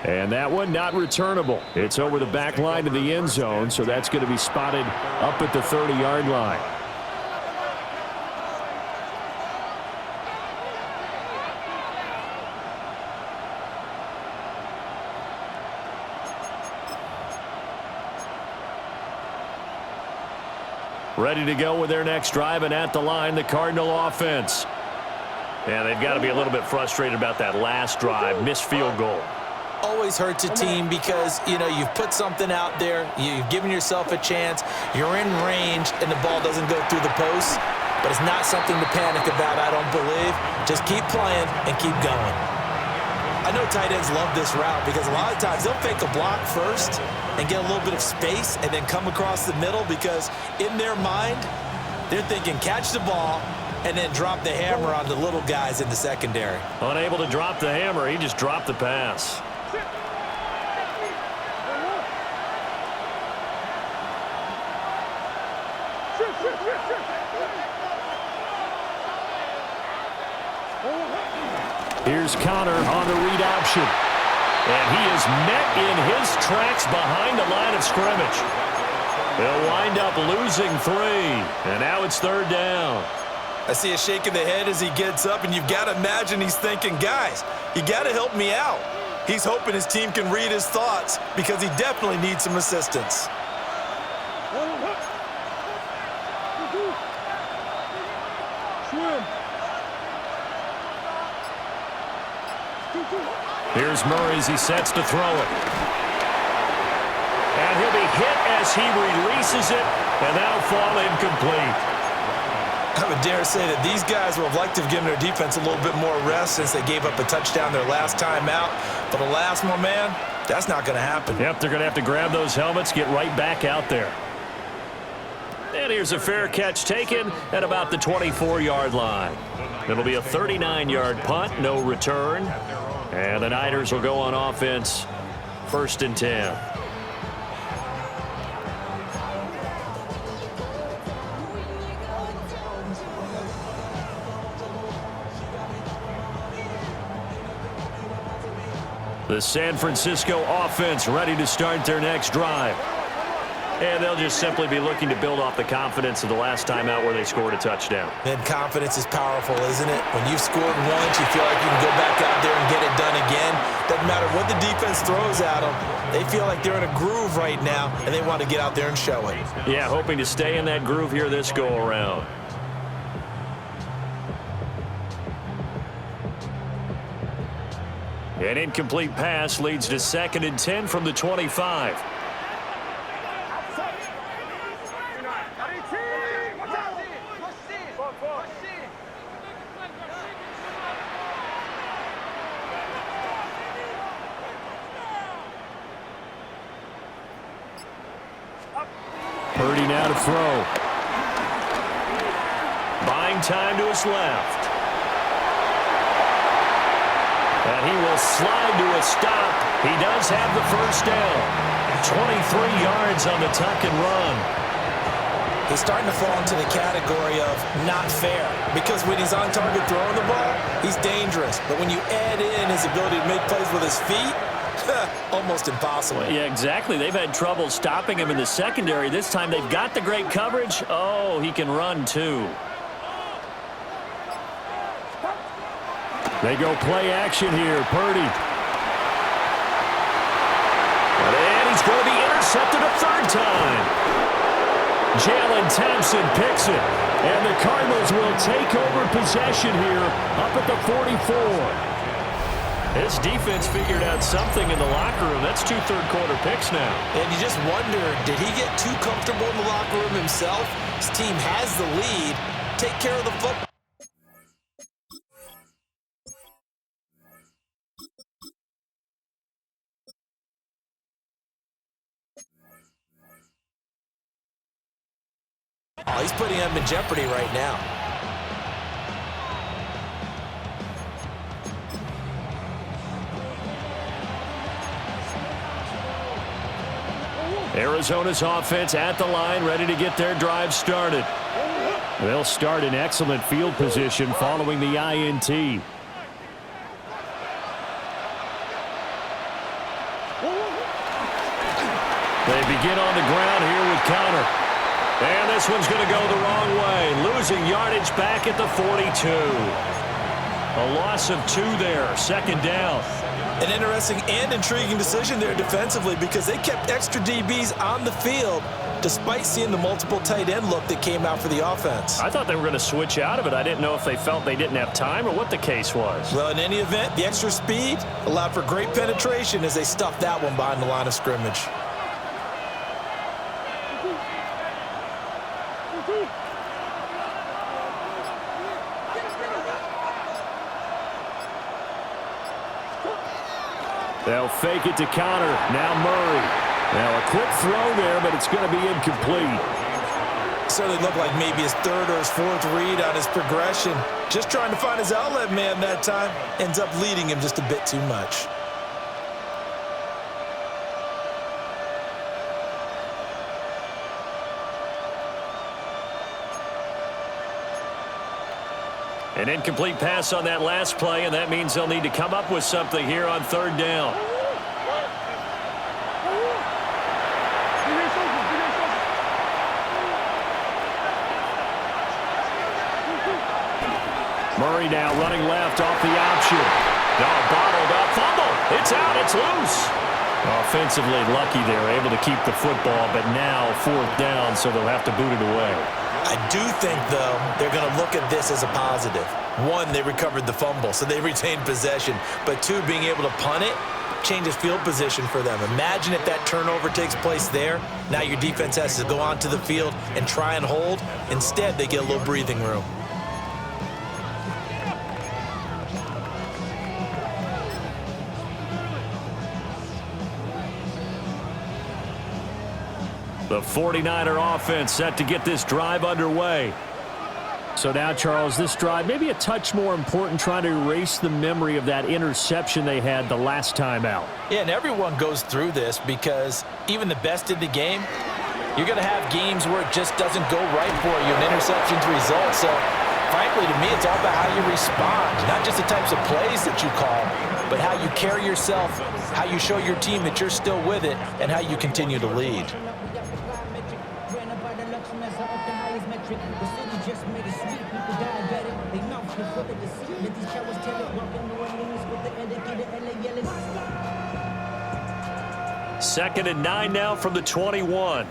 And that one not returnable. It's over the back line to the end zone, so that's going to be spotted up at the 30-yard line. Ready to go with their next drive, and at the line, the Cardinal offense. And they've got to be a little bit frustrated about that last drive, missed field goal. Always hurts a team because, you know, you've put something out there, you've given yourself a chance, you're in range, and the ball doesn't go through the posts. But it's not something to panic about, I don't believe. Just keep playing and keep going. I know tight ends love this route because a lot of times they'll fake a block first and get a little bit of space and then come across the middle because in their mind, they're thinking catch the ball and then drop the hammer on the little guys in the secondary. Unable to drop the hammer, he just dropped the pass. Here's Connor on the read option. And he is met in his tracks behind the line of scrimmage. They'll wind up losing 3. And now it's 3rd down. I see a shake of the head as he gets up, and you've got to imagine he's thinking, guys, you got to help me out. He's hoping his team can read his thoughts because he definitely needs some assistance. Here's Murray as he sets to throw it. And he'll be hit as he releases it, and that'll fall incomplete. I would dare say that these guys would have liked to have given their defense a little bit more rest since they gave up a touchdown their last time out. But alas, my man, that's not going to happen. Yep, they're going to have to grab those helmets, get right back out there. And here's a fair catch taken at about the 24-yard line. It'll be a 39-yard punt, no return. And the Niners will go on offense, 1st and 10. The San Francisco offense ready to start their next drive. And they'll just simply be looking to build off the confidence of the last time out where they scored a touchdown. And confidence is powerful, isn't it? When you've scored once, you feel like you can go back out there and get it done again. Doesn't matter what the defense throws at them. They feel like they're in a groove right now, and they want to get out there and show it. Yeah, hoping to stay in that groove here this go-around. An incomplete pass leads to 2nd and 10 from the 25. Purdy now to throw. Buying time to his left. And he will slide to a stop. He does have the 1st down. 23 yards on the tuck and run. He's starting to fall into the category of not fair because when he's on target throwing the ball, he's dangerous. But when you add in his ability to make plays with his feet, almost impossible. Yeah, exactly. They've had trouble stopping him in the secondary. This time they've got the great coverage. Oh, he can run too. They go play action here. Purdy. And he's going to be intercepted a 3rd time. Jalen Thompson picks it. And the Cardinals will take over possession here up at the 44. This defense figured out something in the locker room. That's 2 third-quarter picks now. And you just wonder, did he get too comfortable in the locker room himself? His team has the lead. Take care of the football. Oh, he's putting him in jeopardy right now. Arizona's offense at the line, ready to get their drive started. They'll start in excellent field position following the INT. They begin on the ground here with Connor. And this one's going to go the wrong way. Losing yardage back at the 42. A loss of 2 there, 2nd down. An interesting and intriguing decision there defensively because they kept extra DBs on the field despite seeing the multiple tight end look that came out for the offense. I thought they were going to switch out of it. I didn't know if they felt they didn't have time or what the case was. Well, in any event, the extra speed allowed for great penetration as they stuffed that one behind the line of scrimmage. They'll fake it to Connor. Now Murray. Now a quick throw there, but it's going to be incomplete. Certainly looked like maybe his 3rd or his 4th read on his progression. Just trying to find his outlet man that time. Ends up leading him just a bit too much. An incomplete pass on that last play, and that means they'll need to come up with something here on third down. Murray now running left off the option. Bottled up, fumble. It's out, it's loose. Offensively lucky they were able to keep the football, but now fourth down, so they'll have to boot it away. I do think, though, they're going to look at this as a positive. One, they recovered the fumble, so they retained possession. But two, being able to punt it changes field position for them. Imagine if that turnover takes place there. Now your defense has to go onto the field and try and hold. Instead, they get a little breathing room. The 49er offense set to get this drive underway. So now, Charles, this drive maybe a touch more important, trying to erase the memory of that interception they had the last time out. Yeah, and everyone goes through this because even the best in the game, you're going to have games where it just doesn't go right for you, and interceptions result. So, frankly, to me, it's all about how you respond, not just the types of plays that you call, but how you carry yourself, how you show your team that you're still with it, and how you continue to lead. Second and 9 now from the 21.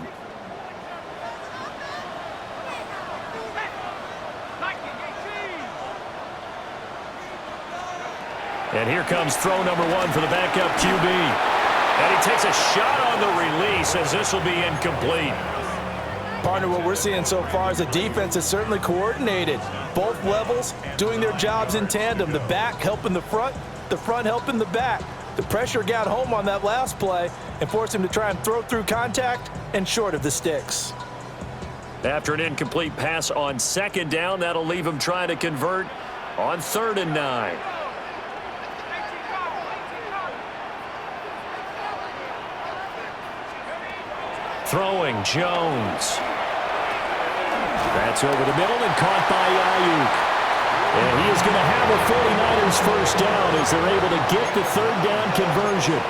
And here comes throw number 1 for the backup QB. And he takes a shot on the release as this will be incomplete. Partner, what we're seeing so far is the defense is certainly coordinated. Both levels doing their jobs in tandem. The back helping the front helping the back. The pressure got home on that last play and forced him to try and throw through contact and short of the sticks. After an incomplete pass on second down, that'll leave him trying to convert on third and 9. Throwing, Jones. That's over the middle and caught by Ayuk. And he is going to have a 49ers first down as they're able to get the third down conversion.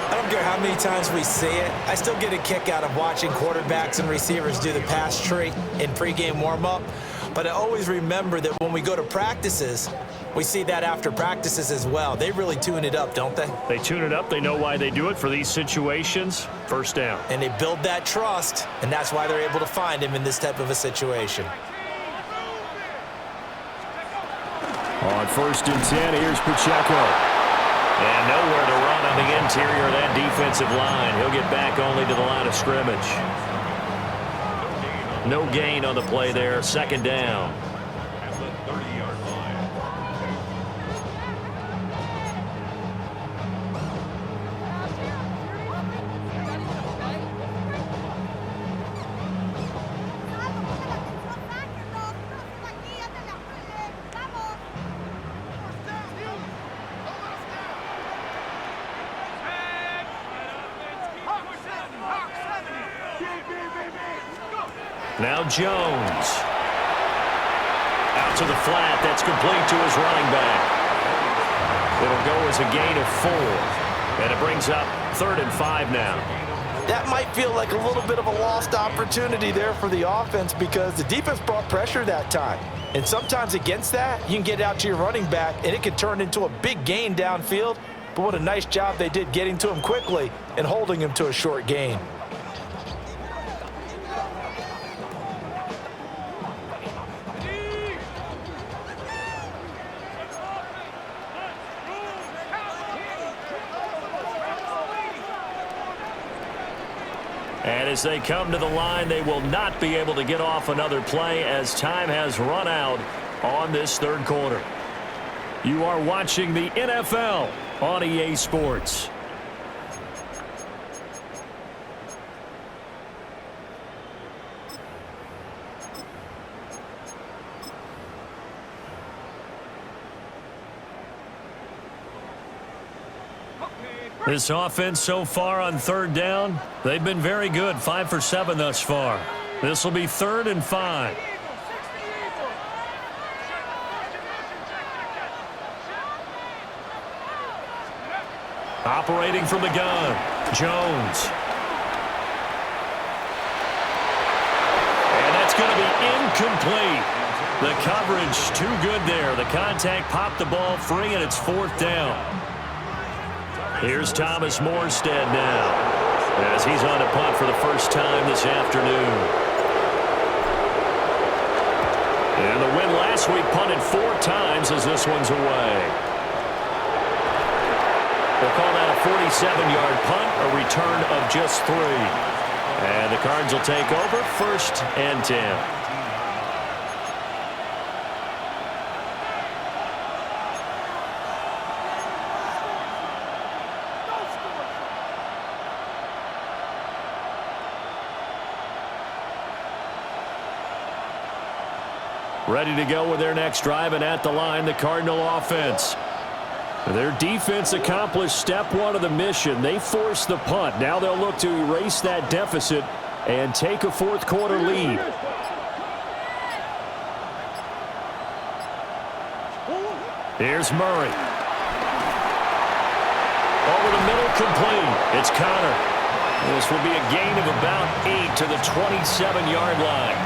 I don't care how many times we see it. I still get a kick out of watching quarterbacks and receivers do the pass tree in pregame warm-up. But I always remember that when we go to practices, we see that after practices as well. They really tune it up, don't they? They tune it up. They know why they do it for these situations. First down. And they build that trust, and that's why they're able to find him in this type of a situation. On first and 10, here's Pacheco. And nowhere to run on the interior of that defensive line. He'll get back only to the line of scrimmage. No gain on the play there. Second down. At the 30-yard line. Now Jones. Out to the flat. That's complete to his running back. It'll go as a gain of 4. And it brings up third and 5 now. That might feel like a little bit of a lost opportunity there for the offense because the defense brought pressure that time. And sometimes against that, you can get out to your running back, and it can turn into a big gain downfield. But what a nice job they did getting to him quickly and holding him to a short gain. And as they come to the line, they will not be able to get off another play as time has run out on this third quarter. You are watching the NFL on EA Sports. This offense so far on third down, they've been very good. 5 for 7 thus far. This will be third and 5. Operating from the gun, Jones. And that's going to be incomplete. The coverage too good there. The contact popped the ball free, and it's 4th down. Here's Thomas Morstead now, as he's on a punt for the first time this afternoon. And the win last week punted 4 times as this one's away. We'll call that a 47-yard punt, a return of just 3. And the Cards will take over 1st and 10. Ready to go with their next drive, and at the line, the Cardinal offense. Their defense accomplished step 1 of the mission. They forced the punt. Now they'll look to erase that deficit and take a 4th quarter lead. Here's Murray. Over the middle, complete. It's Connor. This will be a gain of about 8 to the 27-yard line.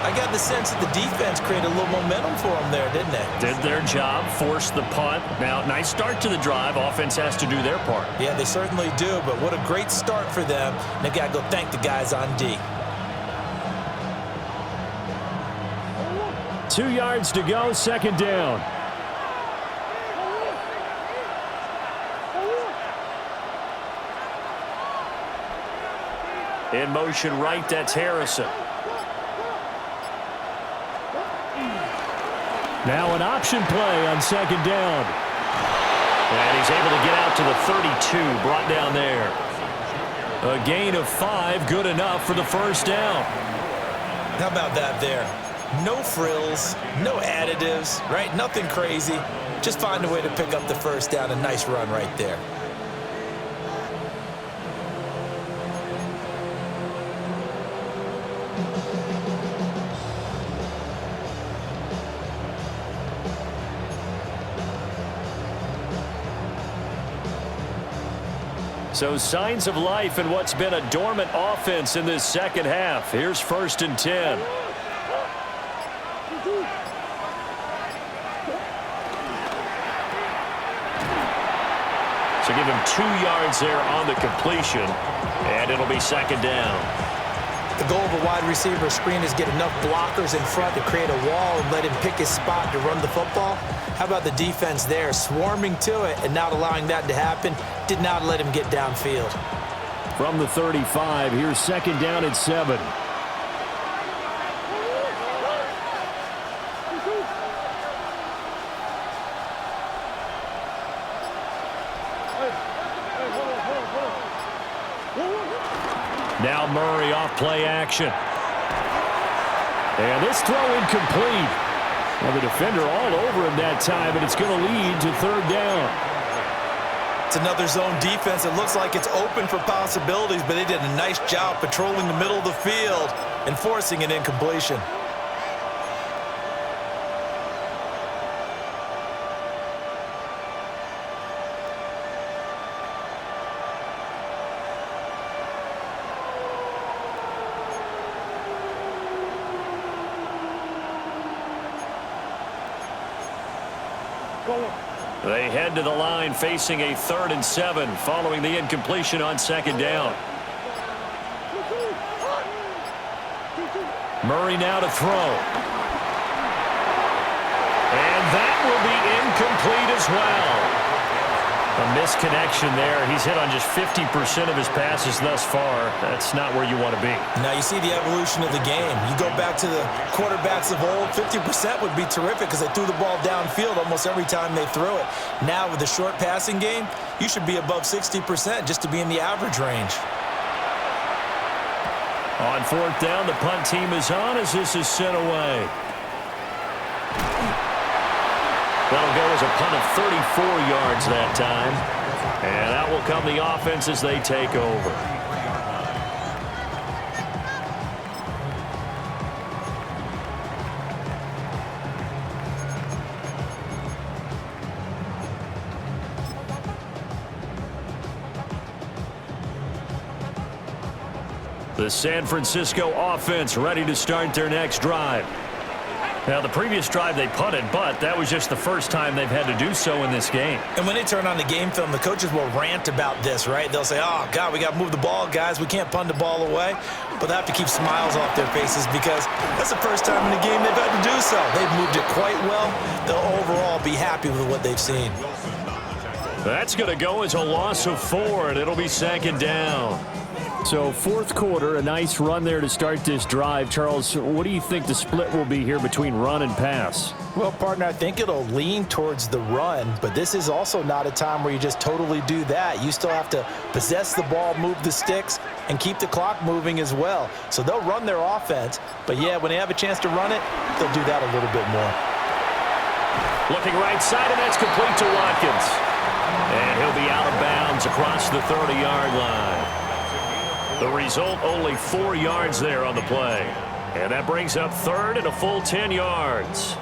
I got the sense that the defense created a little momentum for them there, didn't they? Did their job, forced the punt. Now, nice start to the drive. Offense has to do their part. Yeah, they certainly do, but what a great start for them. And they got to go thank the guys on D. 2 yards to go, 2nd down. In motion right, that's Harrison. Now an option play on 2nd down. And he's able to get out to the 32, brought down there. A gain of 5, good enough for the 1st down. How about that there? No frills, no additives, right? Nothing crazy. Just find a way to pick up the 1st down. A nice run right there. So signs of life in what's been a dormant offense in this 2nd half. Here's 1st and 10. So give him 2 yards there on the completion, and it'll be 2nd down. The goal of a wide receiver screen is get enough blockers in front to create a wall and let him pick his spot to run the football. How about the defense there, swarming to it and not allowing that to happen? Did not let him get downfield. From the 35, here's 2nd down at 7. Now Murray off play action. And this throw incomplete. Well, the defender all over him that time, and it's going to lead to 3rd down. It's another zone defense. It looks like it's open for possibilities, but they did a nice job patrolling the middle of the field and forcing an incompletion. They head to the line facing a 3rd and 7 following the incompletion on 2nd down. Murray now to throw. And that will be incomplete as well. A misconnection there. He's hit on just 50% of his passes thus far. That's not where you want to be. Now you see the evolution of the game. You go back to the quarterbacks of old, 50% would be terrific because they threw the ball downfield almost every time they threw it. Now with the short passing game, you should be above 60% just to be in the average range. On 4th down, the punt team is on as this is sent away. That'll go as a punt of 34 yards that time. And that will come the offense as they take over. The San Francisco offense ready to start their next drive. Now, the previous drive they punted, but that was just the first time they've had to do so in this game. And when they turn on the game film, the coaches will rant about this, right? They'll say, oh, God, we got to move the ball, guys. We can't punt the ball away. But they have to keep smiles off their faces because that's the first time in the game they've had to do so. They've moved it quite well. They'll overall be happy with what they've seen. That's going to go as a loss of 4, and it'll be second down. So fourth quarter, a nice run there to start this drive. Charles, what do you think the split will be here between run and pass? Well, partner, I think it'll lean towards the run, but this is also not a time where you just totally do that. You still have to possess the ball, move the sticks, and keep the clock moving as well. So they'll run their offense, but yeah, when they have a chance to run it, they'll do that a little bit more. Looking right side, and that's complete to Watkins. And he'll be out of bounds across the 30-yard line. The result, only 4 yards there on the play. And that brings up third and a full 10 yards.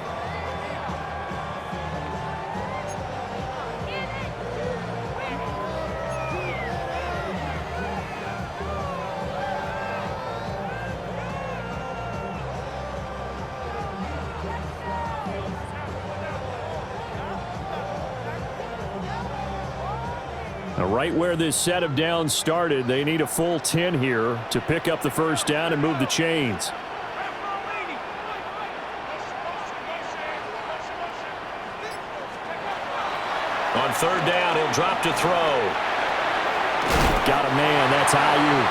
Right where this set of downs started, they need a full 10 here to pick up the first down and move the chains. On third down, he'll drop to throw. Got a man, that's Ayuk.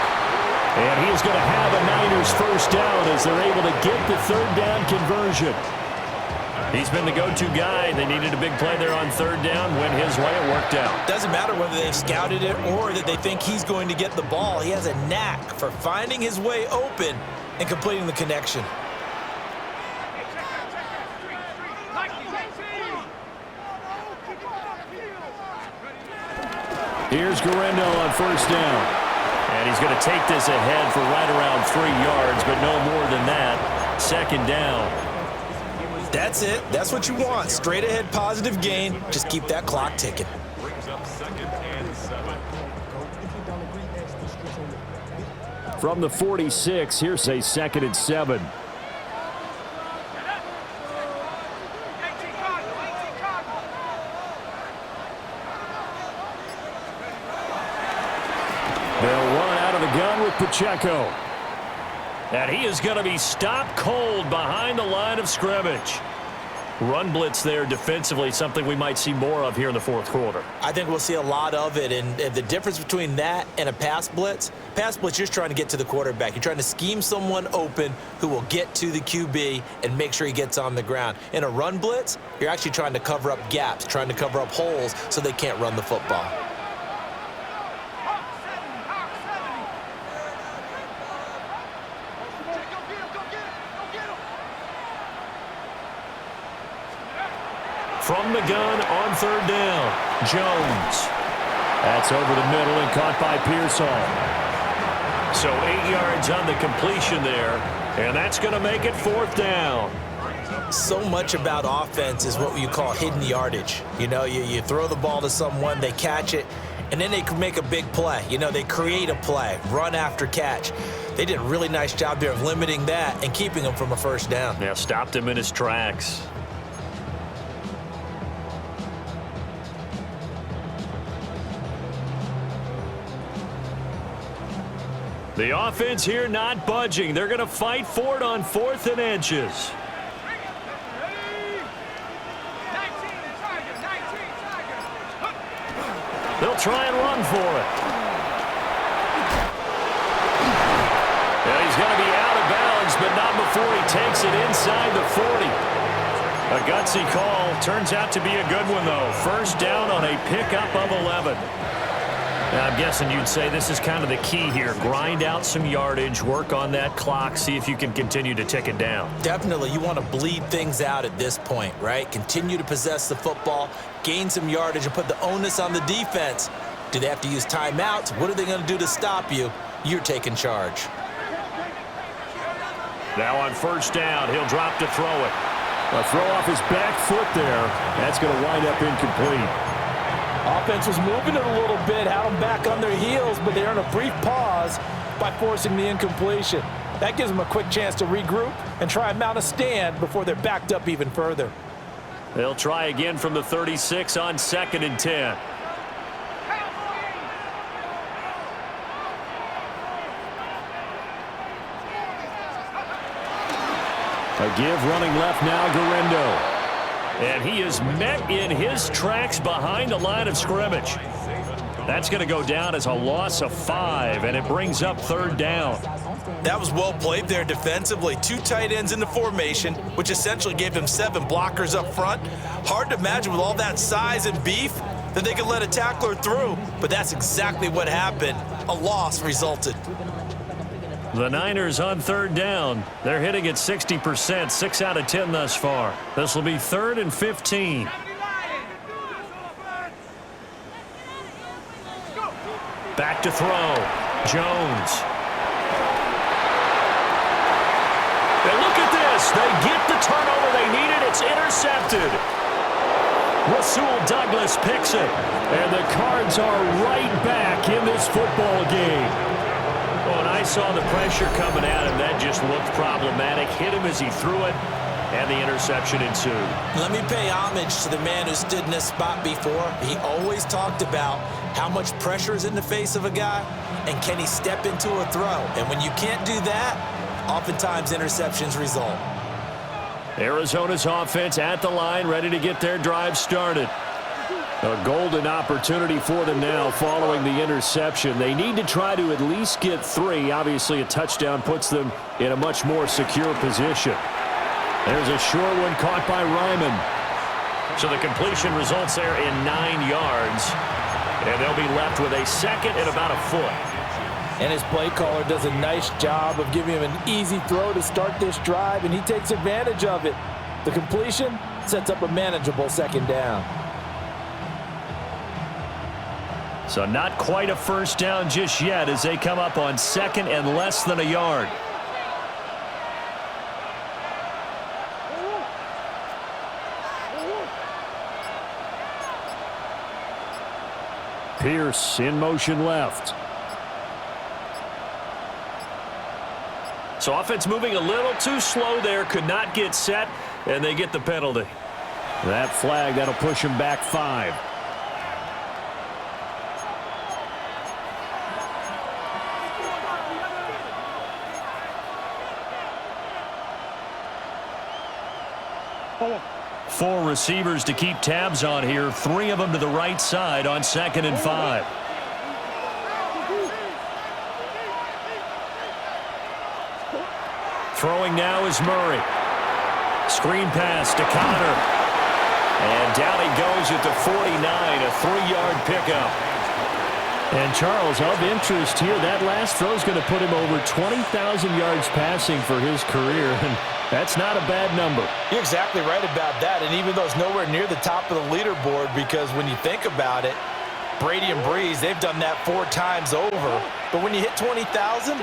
And he's going to have a Niners first down as they're able to get the third down conversion. He's been the go-to guy. They needed a big play there on third down. Went his way, it worked out. Doesn't matter whether they've scouted it or that they think he's going to get the ball. He has a knack for finding his way open and completing the connection. Here's Guerrero on first down. And he's going to take this ahead for right around 3 yards, but no more than that. Second down. That's it. That's what you want. Straight ahead positive gain. Just keep that clock ticking. Brings up 2nd and 7. From the 46, here's a 2nd and 7. They'll run out of the gun with Pacheco. And he is going to be stopped cold behind the line of scrimmage. Run blitz there defensively, something we might see more of here in the fourth quarter. I think we'll see a lot of it, and the difference between that and a pass blitz, you're just trying to get to the quarterback. You're trying to scheme someone open who will get to the QB and make sure he gets on the ground. In a run blitz, you're actually trying to cover up gaps, trying to cover up holes so they can't run the football. From the gun on third down, Jones. That's over the middle and caught by Pearsall. So 8 yards on the completion there, and that's going to make it fourth down. So much about offense is what you call hidden yardage. You know, you throw the ball to someone, they catch it, and then they can make a big play. You know, they create a play, run after catch. They did a really nice job there of limiting that and keeping him from a first down. Yeah, stopped him in his tracks. The offense here not budging. They're going to fight for it on 4th and inches. They'll try and run for it. And he's going to be out of bounds, but not before he takes it inside the 40. A gutsy call. Turns out to be a good one, though. First down on a pickup of 11. Now, I'm guessing you'd say this is kind of the key here. Grind out some yardage, work on that clock, see if you can continue to tick it down. Definitely, you want to bleed things out at this point, right? Continue to possess the football, gain some yardage, and put the onus on the defense. Do they have to use timeouts? What are they going to do to stop you? You're taking charge. Now on first down, he'll drop to throw it. A throw off his back foot there. That's going to wind up incomplete. Offense was moving it a little bit, had them back on their heels, but they earned a brief pause by forcing the incompletion. That gives them a quick chance to regroup and try and mount a stand before they're backed up even further. They'll try again from the 36 on 2nd and 10. A give running left now, Guerrero. And he is met in his tracks behind the line of scrimmage. That's going to go down as a loss of 5, and it brings up 3rd down. That was well played there defensively. 2 tight ends in the formation, which essentially gave them 7 blockers up front. Hard to imagine with all that size and beef that they could let a tackler through, but that's exactly what happened. A loss resulted. The Niners on 3rd down. They're hitting at 60%, 6 out of 10 thus far. This will be 3rd and 15. Back to throw. Jones. And look at this. They get the turnover they needed. It's intercepted. Rasul Douglas picks it. And the Cards are right back in this football game. Oh, and I saw the pressure coming at him. That just looked problematic. Hit him as he threw it, and the interception ensued. Let me pay homage to the man who stood in this spot before. He always talked about how much pressure is in the face of a guy, and can he step into a throw. And when you can't do that, oftentimes interceptions result. Arizona's offense at the line, ready to get their drive started. A golden opportunity for them now following the interception. They need to try to at least get 3. Obviously, a touchdown puts them in a much more secure position. There's a short one caught by Ryman. So the completion results there in 9 yards. And they'll be left with a 2nd and about a foot. And his play caller does a nice job of giving him an easy throw to start this drive, and he takes advantage of it. The completion sets up a manageable 2nd down. So not quite a first down just yet as they come up on 2nd and less than a yard. Pierce in motion left. So offense moving a little too slow there. Could not get set, and they get the penalty. That flag, that'll push them back 5. Four receivers to keep tabs on here. 3 of them to the right side on 2nd and 5. Throwing now is Murray. Screen pass to Connor. And down he goes at the 49, a 3-yard pickup. And Charles, of interest here, that last throw is going to put him over 20,000 yards passing for his career. And that's not a bad number. You're exactly right about that, and even though it's nowhere near the top of the leaderboard, because when you think about it, Brady and Breeze, they've done that 4 times over. But when you hit 20,000,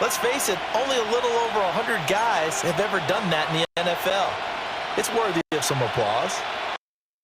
let's face it, only a little over 100 guys have ever done that in the NFL. It's worthy of some applause.